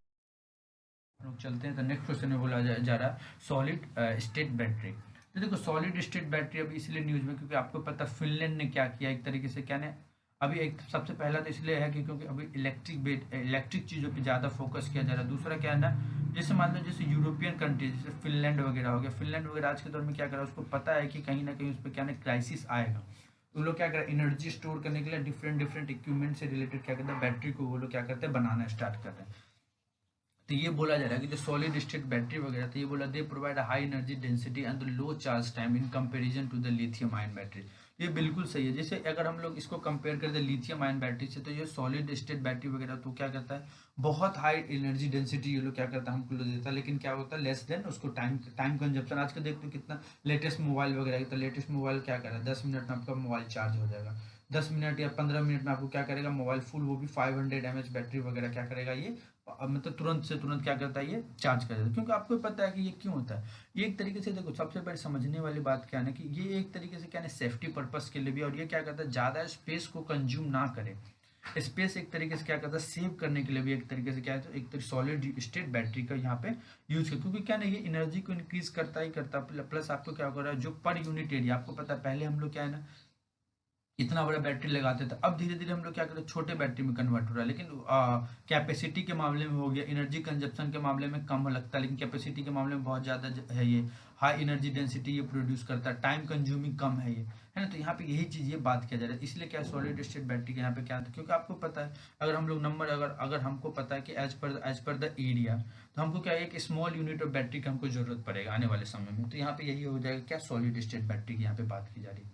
हम लोग चलते हैं। तो नेक्स्ट क्वेश्चन में बोला जा रहा है सॉलिड स्टेट बैटरी। तो देखो सॉलिड स्टेट बैटरी अभी इसलिए न्यूज़ में क्योंकि आपको पता फिनलैंड ने क्या किया, एक तरीके से क्या ने अभी एक सबसे पहला तो इसलिए है कि क्योंकि अभी इलेक्ट्रिक चीज़ों पे ज़्यादा फोकस किया जा रहा है। दूसरा क्या है ना, जैसे मान लो जैसे यूरोपियन कंट्री जैसे फिनलैंड वगैरह हो गया, फिनलैंड वगैरह आज के दौर में क्या कर रहा है, उसको पता है कि कहीं ना कहीं उस पर क्या ना क्राइसिस आएगा, तो वो लोग क्या कर रहे हैं एनर्जी स्टोर करने के लिए डिफरेंट इक्विपमेंट से रिलेटेड क्या करते हैं बैटरी को वो लोग क्या करते हैं बनाना स्टार्ट कर रहे हैं। तो ये बोला जा रहा है कि जो सॉलिड स्टेट बैटरी वगैरह तो ये बोला they provide high energy density and low charge time in comparison to the lithium ion battery. ये बिल्कुल सही है। जैसे अगर हम लोग इसको कंपेयर कर दे लिथियम आयन बैटरी से, तो ये सॉलिड स्टेट बैटरी वगैरह तो क्या करता है बहुत हाई एनर्जी डेंसिटी ये लोग क्या करता है हमको लोग देता है, लेकिन क्या होता है लेस देन उसको टाइम कंजप्शन। आज का देखते हो कितना लेटेस्ट मोबाइल वगैरह, तो लेटेस्ट मोबाइल क्या कर रहा है 10 मिनट में आपका मोबाइल चार्ज हो जाएगा, 10 मिनट या 15 मिनट में आपको क्या करेगा मोबाइल फुल, वो भी 500 mAh बैटरी वगैरह क्या करेगा ये मतलब तुरंत से तुरंत क्या करता है ये चार्ज कर देता है। क्योंकि आपको पता है कि ये क्यों होता है, ये एक तरीके से देखो सबसे पहले समझने वाली बात क्या है ना कि ये एक तरीके से क्या है सेफ्टी पर्पस के लिए भी, और ये क्या करता है ज़्यादा स्पेस को कंज्यूम ना करे, स्पेस एक तरीके से क्या करता है सेव करने के लिए भी एक तरीके से क्या है तो एक तरीके सॉलिड स्टेट बैटरी का यहाँ पे यूज कर, क्योंकि क्या ना ये एनर्जी को इंक्रीज करता ही करता, प्लस आपको क्या हो रहा है जो पर यूनिट एरिया आपको पता है पहले हम लोग क्या है ना इतना बड़ा बैटरी लगाते थे। अब धीरे धीरे हम लोग क्या करते हैं, छोटे बैटरी में कन्वर्ट हो रहा है, लेकिन कैपेसिटी के मामले में हो गया, एनर्जी कंजप्शन के मामले में कम लगता है, लेकिन कैपेसिटी के मामले में बहुत ज़्यादा है ये, हाई एनर्जी डेंसिटी ये प्रोड्यूस करता है, टाइम कंज्यूमिंग कम है ये, है ना। तो यहाँ पे यही चीज़ ये बात किया जा रहा है, इसलिए क्या सॉलिड स्टेट बैटरी के यहाँ पे क्या था, क्योंकि आपको पता है अगर हम लोग नंबर अगर अगर हमको पता है कि एज पर द एरिया, तो हमको क्या है, एक स्मॉल यूनिट ऑफ बैटरी की हमको जरूरत पड़ेगा आने वाले समय में। तो यहाँ पे यही हो जाएगा क्या, सॉलिड स्टेट बैटरी की यहाँ पे बात की जा रही है।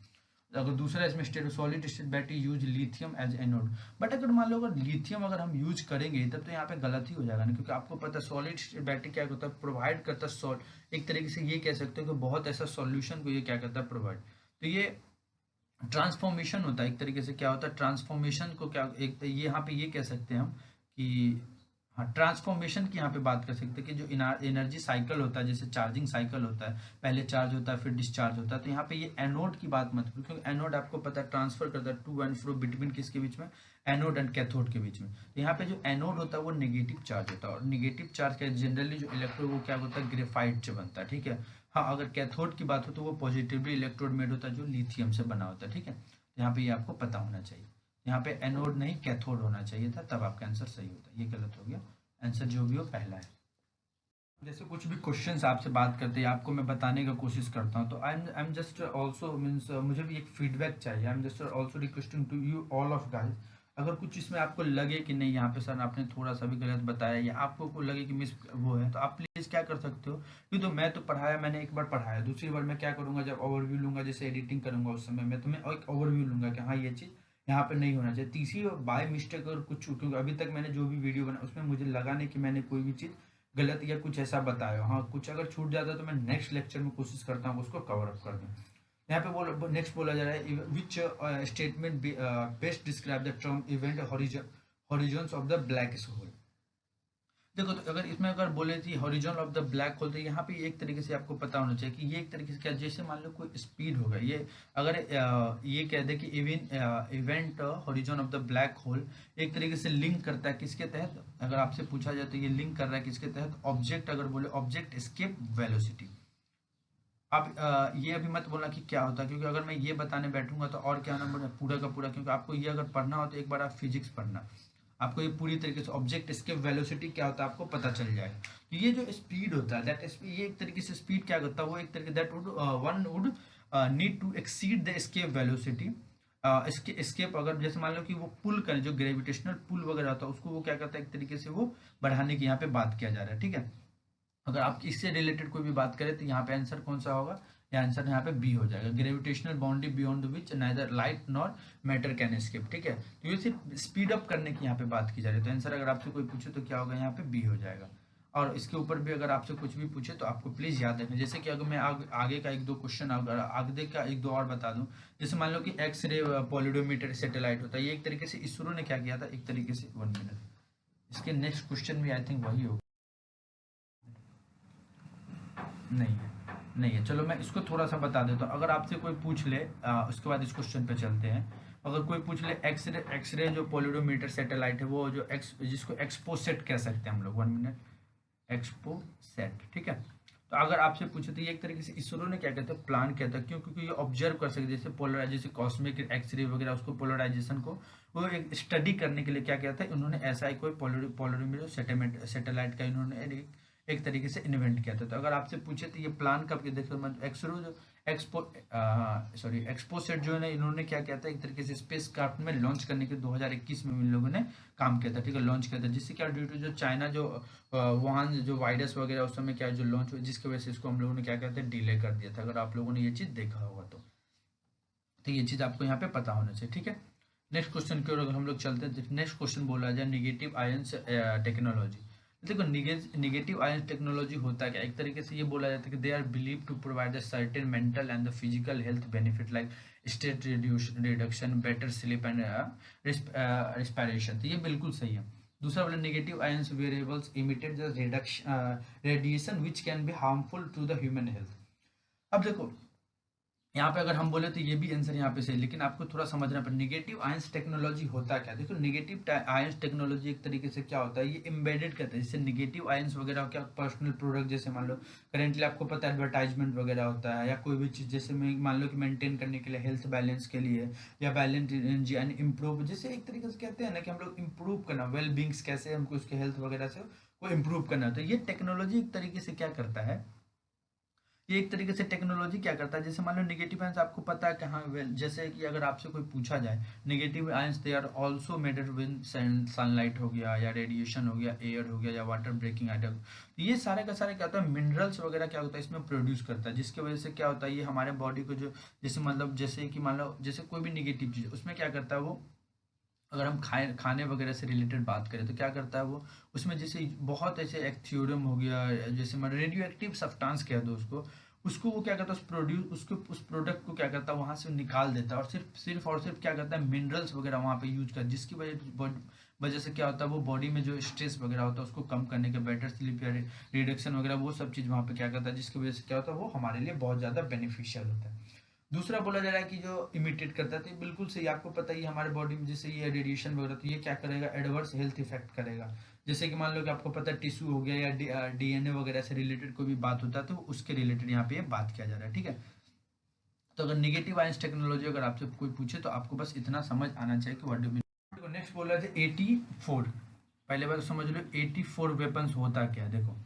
अगर दूसरा इसमें state solid state battery use lithium as anode. But अगर मान लो अगर लिथियम अगर हम यूज करेंगे तब तो यहाँ पे गलत ही हो जाएगा ना, क्योंकि आपको पता है सॉलिड स्टेट बैटरी क्या होता है, प्रोवाइड करता है सॉल्ट, एक तरीके से ये कह सकते हो कि बहुत ऐसा सॉल्यूशन को ये क्या करता है, प्रोवाइड। तो ये ट्रांसफॉर्मेशन होता है एक तरीके से, क्या होता है ट्रांसफॉर्मेशन को, क्या एक ये यहाँ पे ये कह सकते हैं हम कि हाँ, ट्रांसफॉर्मेशन की यहाँ पे बात कर सकते हैं कि जो एनर्जी साइकिल होता है, जैसे चार्जिंग साइकिल होता है, पहले चार्ज होता है फिर डिस्चार्ज होता है, तो यहाँ पे ये एनोड की बात मत करो, क्योंकि एनोड आपको पता है ट्रांसफर करता है टू एंड फ्रो बिटवीन किसके बीच में, एनोड एंड कैथोड के बीच में। तो यहाँ पे जो एनोड होता है वो नेगेटिव चार्ज होता है, और नेगेटिव चार्ज का जनरली जो इलेक्ट्रोड वो क्या होता है, ग्रेफाइट से बनता है, ठीक है। हाँ, अगर कैथोड की बात हो तो वो पॉजिटिवली इलेक्ट्रोड मेड होता है जो लिथियम से बना होता है, ठीक है। तो यहाँ पे ये आपको पता होना चाहिए, यहाँ पे एनोड नहीं कैथोड होना चाहिए था, तब आपका आंसर सही होता है, ये गलत हो गया। आंसर जो भी हो पहला है। जैसे कुछ भी क्वेश्चंस आपसे बात करते हैं, आपको मैं बताने का कोशिश करता हूँ, तो I am just also means मुझे भी एक फीडबैक चाहिए, I am just also requesting to you all of guys. अगर कुछ इसमें आपको लगे कि नहीं यहाँ पे सर आपने थोड़ा सा भी गलत बताया, या आपको को लगे कि मिस वो है, तो आप प्लीज़ क्या कर सकते हो, क्योंकि तो मैं तो पढ़ाया, मैंने एक बार पढ़ाया, दूसरी बार मैं क्या करूँगा, जब ओवरव्यू लूंगा, जैसे एडिटिंग करूंगा उस समय मैं तुम्हें एक ओवरव्यू लूंगा कि हाँ ये चीज़ यहाँ पे नहीं होना चाहिए। तीसरी बाय मिस्टेक अगर कुछ, क्योंकि अभी तक मैंने जो भी वीडियो बना उसमें मुझे लगा नहीं कि मैंने कोई भी चीज़ गलत या कुछ ऐसा बताया, हाँ कुछ अगर छूट जाता है तो मैं नेक्स्ट लेक्चर में कोशिश करता हूँ उसको कवर अप कर दूँ। यहाँ पे नेक्स्ट बोला जा रहा है, which statement best describe the term event horizons of the black hole. देखो, तो अगर इसमें अगर बोले थी horizon of the black hole, तो यहाँ पे एक तरीके से आपको पता होना चाहिए कि ये एक तरीके से क्या, जैसे मान लो कोई स्पीड होगा, ये अगर ये कह दे कि event horizon of the black hole एक तरीके से लिंक करता है किसके तहत, अगर आपसे पूछा जाए तो ये लिंक कर रहा है किसके तहत, ऑब्जेक्ट, अगर बोले ऑब्जेक्ट एस्केप वेलोसिटी। आप ये अभी मत बोलना कि क्या होता है, क्योंकि अगर मैं ये बताने बैठूंगा तो और क्या नंबर पूरा का पूरा, क्योंकि आपको ये अगर पढ़ना हो तो एक बार आप फिजिक्स पढ़ना, आपको ये पूरी तरीके से ऑब्जेक्ट इसके वेलोसिटी क्या होता है आपको पता चल जाएगा। तो ये जो स्पीड होता है दैट स्पीड, ये एक तरीके से स्पीड क्या करता है, वो एक तरीके that would one would need to exceed the escape velocity. इसके एस्केप अगर जैसे मान लो कि वो पुल करें, जो ग्रेविटेशनल पुल वगैरह होता है उसको वो क्या करता है, एक तरीके से वो बढ़ाने की यहाँ पे बात किया जा रहा है, ठीक है। अगर आप इससे रिलेटेड कोई भी बात करें तो यहाँ पे आंसर कौन सा होगा, या आंसर यहाँ पे बी हो जाएगा, gravitational boundary beyond which neither light nor matter can escape, ठीक है। तो ये सिर्फ स्पीड अप करने की यहाँ पे बात की जा रही है, तो आंसर अगर आपसे कोई पूछे तो क्या होगा, यहाँ पे बी हो जाएगा। और इसके ऊपर भी अगर आपसे कुछ भी पूछे तो आपको प्लीज याद रखना, जैसे कि अगर मैं आगे का एक दो क्वेश्चन, अगर आगे का एक दो और बता दूं, जैसे मान लो कि एक्स रे पॉलिडोमीटर सैटेलाइट होता है, ये एक तरीके से इसरो ने क्या किया था, एक तरीके से 1 मिनट, इसके नेक्स्ट क्वेश्चन भी आई थिंक वही होगा, नहीं है, नहीं है, चलो मैं इसको थोड़ा सा बता देता हूँ। अगर आपसे कोई पूछ ले, उसके बाद इस क्वेश्चन पे चलते हैं। अगर कोई पूछ ले एक्सरे जो पोलिडोमीटर सैटेलाइट है, वो जो जिसको एक्सपोसेट कह सकते हैं हम लोग, 1 मिनट, एक्सपोसेट, ठीक है। तो अगर आपसे पूछे तो ये एक तरीके से इसरो ने क्या कहते हैं, प्लान कहता है, क्यों, क्योंकि ये ऑब्जर्व कर सकते, जैसे पोलराइजेशन कॉस्मिक एक्सरे वगैरह, उसको पोलराइजेशन को वो एक स्टडी करने के लिए क्या कहता है, उन्होंने ऐसा ही कोई पोलरिमीटर सैटेलाइट का इन्होंने एक तरीके से इन्वेंट किया था। तो अगर आपसे पूछे तो ये प्लान कब के, देखो एक्सरो जो एक्सपोसेट जो है ना, इन्होंने क्या किया था, एक तरीके से स्पेस क्राफ्ट में लॉन्च करने के 2021 में इन लोगों ने काम किया था, ठीक है, लॉन्च किया था, जिससे क्या ड्यू टू जो चाइना जो वुहान जो वायरस वगैरह उस समय क्या जो लॉन्च हुआ, जिसकी वजह से इसको हम लोगों ने क्या कहते हैं, डिले कर दिया था, अगर आप लोगों ने ये चीज़ देखा होगा तो ये चीज़ आपको यहाँ पे पता होना चाहिए, ठीक है। नेक्स्ट क्वेश्चन की ओर अगर हम लोग चलते हैं, नेक्स्ट क्वेश्चन बोला जाए निगेटिव आयंस टेक्नोलॉजी। देखो, निगेटिव आयंस टेक्नोलॉजी होता क्या, एक तरीके से ये बोला जाता है कि they are believe to provide the certain mental and the physical health benefit like state reduction, better sleep and respiration. तो ये बिल्कुल सही है। दूसरा बोला negative ions variables emitted the reduction radiation which can be harmful to the human health. अब देखो, यहाँ पे अगर हम बोले तो ये भी आंसर यहाँ पे सही, लेकिन आपको थोड़ा समझना पड़ेगा नेगेटिव आयंस टेक्नोलॉजी होता क्या। देखो नेगेटिव आयंस टेक्नोलॉजी एक तरीके से क्या होता है, ये एम्बेडेड करता है, जैसे नेगेटिव आयंस वगैरह क्या पर्सनल प्रोडक्ट, जैसे मान लो करेंटली आपको पता है एडवर्टाइजमेंट वगैरह होता है, या कोई भी चीज़ जैसे मैं मान लो कि मेंटेन करने के लिए हेल्थ बैलेंस के लिए, या बैलेंस एंड इम्प्रूव, जैसे एक तरीके से कहते हैं ना कि हम लोग इम्प्रूव करना वेल बींग्स, कैसे हमको उसके हेल्थ वगैरह से को इम्प्रूव करना, तो ये टेक्नोलॉजी एक तरीके से क्या करता है, ये एक तरीके से टेक्नोलॉजी क्या करता है, जैसे मान लो नेगेटिव आयंस आपको पता है कि हाँ वेल, जैसे कि अगर आपसे कोई पूछा जाए negative ions they are also made with sunlight हो गया, या रेडिएशन हो गया, एयर हो गया, या वाटर ब्रेकिंग आइटम, तो ये सारे का सारे क्या होता है, मिनरल्स वगैरह क्या होता है इसमें प्रोड्यूस करता है, जिसकी वजह से क्या होता है ये हमारे बॉडी को जो, जैसे मतलब जैसे कि मान लो जैसे कोई भी निगेटिव चीज़ उसमें क्या करता है वो, अगर हम खाने वगैरह से रिलेटेड बात करें तो क्या करता है वो, उसमें जैसे बहुत ऐसे एक थ्योरम हो गया, जैसे मतलब रेडियो एक्टिव सब्सटेंस कह दो उसको, उसको वो क्या करता है उस प्रोड्यूस उसको उस प्रोडक्ट को क्या करता है वहाँ से निकाल देता है, और सिर्फ क्या करता है मिनरल्स वगैरह वहाँ पे यूज कर, जिसकी वजह से क्या होता है वो बॉडी में जो स्ट्रेस वगैरह होता है उसको कम करने के, बेटर स्लीप या रिडक्शन वगैरह वो सब चीज़ वहाँ पे क्या करता है, जिसकी वजह से क्या होता है वो हमारे लिए बहुत ज़्यादा बेनिफिशियल होता है। दूसरा बोला जा रहा है कि जो इमिटेट करता है, तो ये बिल्कुल सही, आपको पता ही है हमारे बॉडी में जैसे ये रेडिएशन वगैरह, तो ये क्या करेगा एडवर्स हेल्थ इफेक्ट करेगा, जैसे कि मान लो कि आपको पता है टिश्यू हो गया या डीएनए वगैरह से रिलेटेड कोई भी बात होता है तो उसके रिलेटेड यहाँ पे ये बात किया जा रहा है, ठीक है। तो अगर निगेटिव आयंस टेक्नोलॉजी अगर आपसे कोई पूछे तो आपको बस इतना समझ आना चाहिए कि व्हाट डू मीन। नेक्स्ट बोल रहे थे 84, पहले बार तो समझ लो 84 वेपन्स होता क्या है। देखो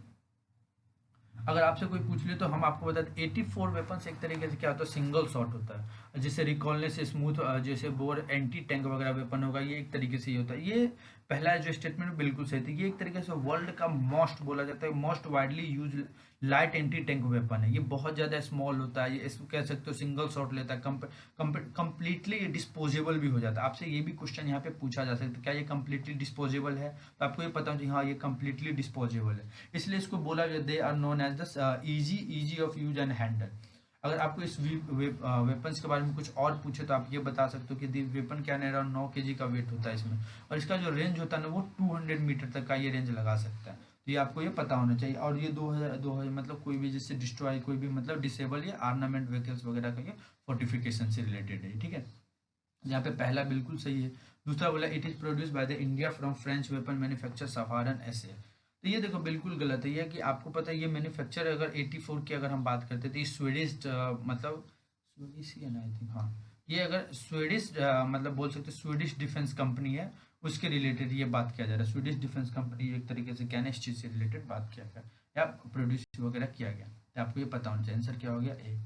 अगर आपसे कोई पूछ ले तो हम आपको बता दें 84 वेपन्स एक तरीके से क्या होता है सिंगल शॉट होता है, जैसे रिकॉलने से स्मूथ, जैसे बोर एंटी टैंक वगैरह वेपन होगा, ये एक तरीके से ही होता है। ये पहला जो स्टेटमेंट बिल्कुल सही थी, ये एक तरीके से वर्ल्ड का मोस्ट बोला जाता है most widely use light anti tank weapon है, ये बहुत ज़्यादा स्मॉल होता है, ये इसको कह सकते हो सिंगल शॉट लेता है, कंप्लीटली डिस्पोजेबल भी हो जाता है। आपसे ये भी क्वेश्चन यहाँ पे पूछा जा सकता है क्या ये कंप्लीटली डिस्पोजेबल है, तो आपको ये पता होना चाहिए हाँ ये कंप्लीटली डिस्पोजेबल है, इसलिए इसको बोला गया they are known as the easy of use and handle. अगर आपको इस वेपन्स के बारे में कुछ और पूछे तो आप ये बता सकते हो कि वेपन क्या है, अराउंड 9 kg का वेट होता है इसमें, और इसका जो रेंज होता है ना वो 200 मीटर तक का ये रेंज लगा सकता है, तो ये आपको ये पता होना चाहिए। और ये 2000 मतलब कोई भी जैसे डिस्ट्रॉय कोई भी मतलब डिसेबल या आर्नामेंट व्हीकल्स वगैरह का ये फोर्टिफिकेशन से रिलेटेड है, ठीक है। यहाँ पे पहला बिल्कुल सही है। दूसरा बोला it is produce by the India from French weapon manufacture Safran S A, तो ये देखो बिल्कुल गलत है, ये कि आपको पता है ये मैन्युफैक्चर अगर 84 की अगर हम बात करते तो ये स्वीडिश मतलब स्वीडिश ही है ना आई थिंक, हाँ ये अगर स्वीडिश मतलब बोल सकते स्वीडिश डिफेंस कंपनी है उसके रिलेटेड ये बात किया जा रहा है, स्वीडिश डिफेंस कंपनी एक तरीके से क्या है इस चीज़ से रिलेटेड बात किया गया या प्रोड्यूस वगैरह किया गया, तो आपको ये पता होना चाहिए। आंसर क्या हो गया ए।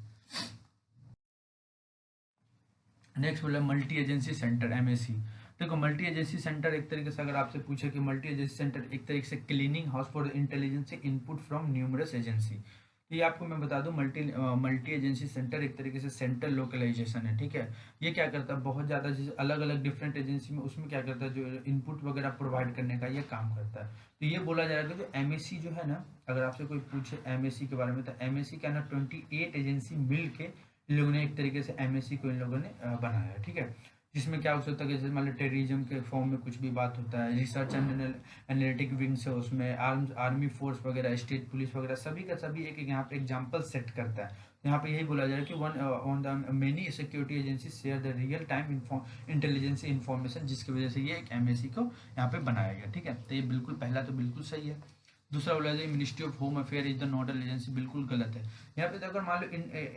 नेक्स्ट बोला मल्टी एजेंसी सेंटर एमएसी, देखो मल्टी एजेंसी सेंटर एक तरीके से अगर आपसे पूछे कि मल्टी एजेंसी सेंटर एक तरीके से cleaning house for intelligence input from numerous agency, तो ये आपको मैं बता दूं मल्टी एजेंसी सेंटर एक तरीके से सेंट्रल लोकलाइजेशन है, ठीक है। ये क्या करता है बहुत ज़्यादा जैसे अलग अलग डिफरेंट एजेंसी में उसमें क्या करता है जो इनपुट वगैरह प्रोवाइड करने का ये काम करता है, तो ये बोला जा रहा है कि जो एमएसी जो है ना, अगर आपसे कोई पूछे एमएसी के बारे में तो एमएसी क्या ना 28 एजेंसी मिल के इन लोगों ने एक तरीके से एमएससी को इन लोगों ने बनाया है, ठीक है। जिसमें क्या हो सकता है कि जैसे मान लो टेररिज्म के फॉर्म में कुछ भी बात होता है, रिसर्च एंड एनालिटिक विंग्स है उसमें, आर्मी फोर्स वगैरह स्टेट पुलिस वगैरह सभी का सभी एक यहाँ पे एग्जाम्पल सेट करता है। यहाँ पे यही बोला जा रहा है कि one on the many security agency share the real time intelligence information, जिसकी वजह से ये एक एमएससी को यहाँ पे बनाया गया, ठीक है। तो ये बिल्कुल पहला तो बिल्कुल सही है। दूसरा बोला जाए ministry of home affair is the nodal agency, बिल्कुल गलत है। यहाँ पे तो अगर मान लो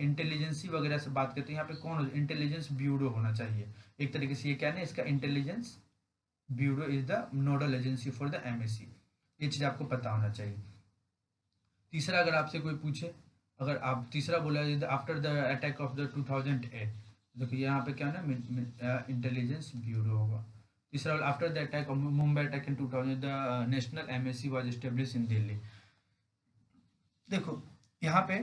इंटेलिजेंसी वगैरह से बात करते हैं यहाँ पे कौन हो इंटेलिजेंस ब्यूरो होना चाहिए, एक तरीके से ये क्या है इसका intelligence bureau is the nodal agency for the MSc, ये चीज़ आपको पता होना चाहिए। तीसरा अगर आपसे कोई पूछे, अगर आप तीसरा बोला जाए after the attack of the 2008, देखो यहाँ पे क्या है ना इंटेलिजेंस ब्यूरो होगा। तीसरा after the attack of Mumbai attack in 2000 the national MSc was establish in Delhi, देखो यहाँ पे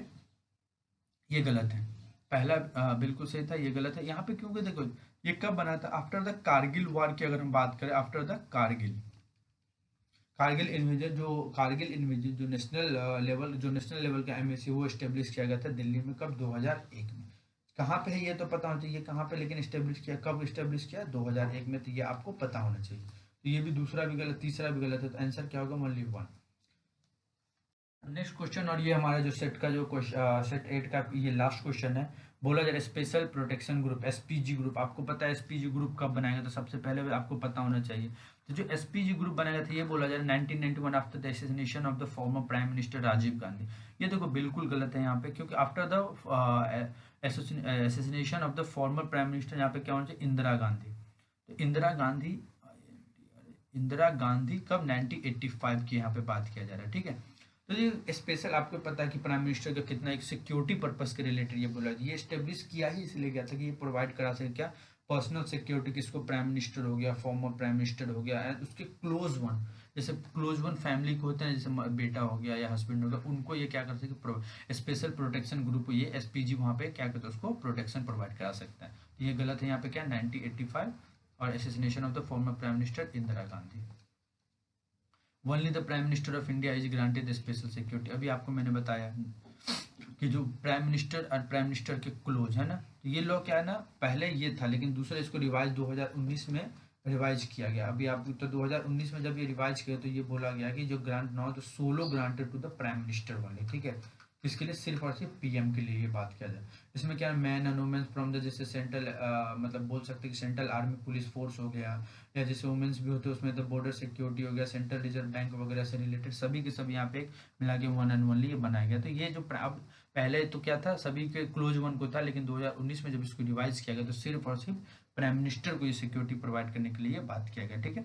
ये गलत है, पहला बिल्कुल सही था, ये गलत है यहाँ पे क्योंकि देखो ये कब बना था आफ्टर द कारगिल वॉर की अगर हम बात करें, आफ्टर द कारगिल इन्वेजन जो नेशनल लेवल का एमएससी वो एस्टेब्लिश किया गया था दिल्ली में कब 2001 में। कहाँ पे है ये तो पता होना चाहिए कहाँ पे, लेकिन एस्टेब्लिश किया कब एस्टेब्लिश किया 2001 में, तो ये आपको पता होना चाहिए। तो ये भी दूसरा भी गलत तीसरा भी गलत है, तो आंसर क्या होगा ओनली वन। नेक्स्ट क्वेश्चन, और ये हमारा जो सेट का जो सेट 8 का ये लास्ट क्वेश्चन है, बोला जा रहा है special protection group, SPG group. आपको पता है एसपीजी ग्रुप कब बनाया गया? तो सबसे पहले आपको पता होना चाहिए। तो जो एसपीजी ग्रुप बनाया गया था, ये बोला जा रहा है 1991 after the assassination of the former prime minister Rajiv Gandhi. ये देखो बिल्कुल गलत है यहाँ पे, क्योंकि after the assassination of the former prime minister, यहाँ पे क्या होना चाहिए? इंदिरा गांधी। तो इंदिरा गांधी कब? 1985 की यहाँ पे बात किया जा रहा है, ठीक है। तो ये स्पेशल आपको पता है कि प्राइम मिनिस्टर का कितना एक सिक्योरिटी पर्पस के रिलेटेड ये बोला, ये स्टेब्लिश किया ही इसलिए गया था कि ये प्रोवाइड करा सके क्या? Personal security. किसको? प्राइम मिनिस्टर हो गया, फॉर्मर प्राइम मिनिस्टर हो गया, एंड उसके क्लोज वन, जैसे क्लोज वन फैमिली को होते हैं, जैसे बेटा हो गया या हस्बैंड हो गया, उनको ये क्या कर सके? स्पेशल प्रोटेक्शन ग्रुप, ये एसपीजी वहाँ पे क्या करता है? उसको प्रोटेक्शन प्रोवाइड करा सकता है। तो ये गलत है यहाँ पे क्या? 1985 और assassination of the former prime minister Indira Gandhi. Only the prime minister of India is granted special security. अभी आपको मैंने बताया कि जो प्राइम मिनिस्टर और प्राइम मिनिस्टर के क्लोज है ना, तो ये लॉ क्या है ना, पहले ये था, लेकिन दूसरा इसको रिवाइज 2019 में रिवाइज किया गया। अभी आप तो 2019 में जब ये रिवाइज किया तो ये बोला गया कि जो ग्रांट ना हो तो solo granted to the prime minister वाले, ठीक है। इसके लिए सिर्फ और सिर्फ पीएम के लिए ये बात किया जाए। इसमें क्या है? Man and womens from the, जैसे सेंट्रल मतलब बोल सकते हैं कि सेंट्रल आर्मी पुलिस फोर्स हो गया, या जैसे वुमेन्स भी होते हैं उसमें तो बॉर्डर सिक्योरिटी हो गया, सेंट्रल रिजर्व बैंक वगैरह से रिलेटेड सभी के सभी यहाँ पे मिला के वन एंड ओनली ये बनाया गया। तो ये जो अब पहले तो क्या था, सभी के क्लोज वन को था, लेकिन 2019 में जब इसको रिवाइज किया गया तो सिर्फ और सिर्फ प्राइम मिनिस्टर को ये सिक्योरिटी प्रोवाइड करने के लिए बात किया गया, ठीक है।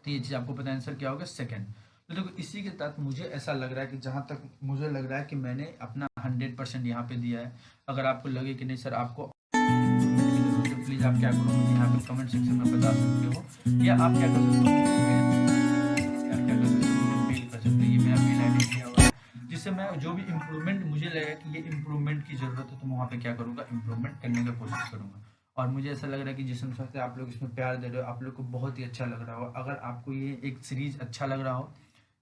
तो ये चीज़ आपको पता है, आंसर क्या होगा? सेकंड। तो देखो इसी के तहत मुझे ऐसा लग रहा है कि जहाँ तक मुझे लग रहा है कि मैंने अपना 100% यहाँ पे दिया है। अगर आपको लगे कि नहीं सर आपको तो प्लीज़ आप क्या करो, मुझे यहाँ पे कमेंट सेक्शन में बता सकते हो, या आप क्या कर सकते हो, मेल कर सकते हो। ये मेरा मेल आईडी दिया हुआ है, जिससे मैं जो भी इम्प्रूवमेंट मुझे लगेगा कि ये इम्प्रूवमेंट की ज़रूरत है, तो मैं वहाँ पे क्या करूँगा? इम्प्रूवमेंट करने की कोशिश करूँगा। और मुझे ऐसा लग रहा है कि जिस अनुसार से आप लोग इसमें प्यार दे रहे हो, आप लोग को बहुत ही अच्छा लग रहा हो। अगर आपको ये एक सीरीज अच्छा लग रहा हो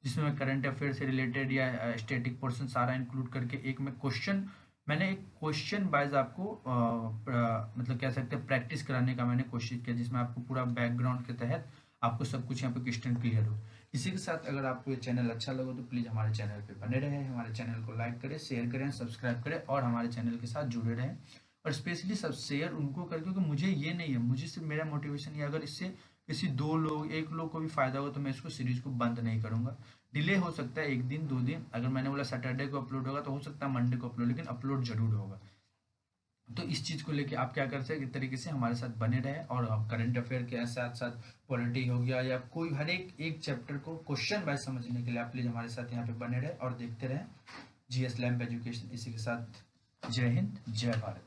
जिसमें मैं करंट अफेयर से रिलेटेड या स्टैटिक पोर्शन सारा इंक्लूड करके एक में क्वेश्चन, मैंने एक क्वेश्चन वाइज आपको मतलब कह सकते हैं प्रैक्टिस कराने का मैंने कोशिश किया, जिसमें आपको पूरा बैकग्राउंड के तहत आपको सब कुछ यहाँ पे क्वेश्चन क्लियर हो। इसी के साथ अगर आपको ये चैनल अच्छा लगे तो प्लीज़ हमारे चैनल पे बने रहें, हमारे चैनल को लाइक करें, शेयर करें, सब्सक्राइब करें और हमारे चैनल के साथ जुड़े रहें। और स्पेशली सब शेयर उनको कर, क्योंकि मुझे ये नहीं है, मुझे सिर्फ मेरा मोटिवेशन ये, अगर इससे किसी 2 लोग 1 लोग को भी फायदा होगा तो मैं इसको सीरीज को बंद नहीं करूंगा। डिले हो सकता है 1 दिन 2 दिन, अगर मैंने बोला सैटरडे को अपलोड होगा तो हो सकता है मंडे को अपलोड, लेकिन अपलोड जरूर होगा। तो इस चीज़ को लेके आप क्या कर सकते हैं, एक तरीके से हमारे साथ बने रहे, और आप करंट अफेयर के साथ साथ पॉलिटी हो गया या कोई हर एक चैप्टर को क्वेश्चन वाइज समझने के लिए आप प्लीज़ हमारे साथ यहाँ पे बने रहे और देखते रहें जीएस लैम्प एजुकेशन। इसी के साथ जय हिंद, जय भारत।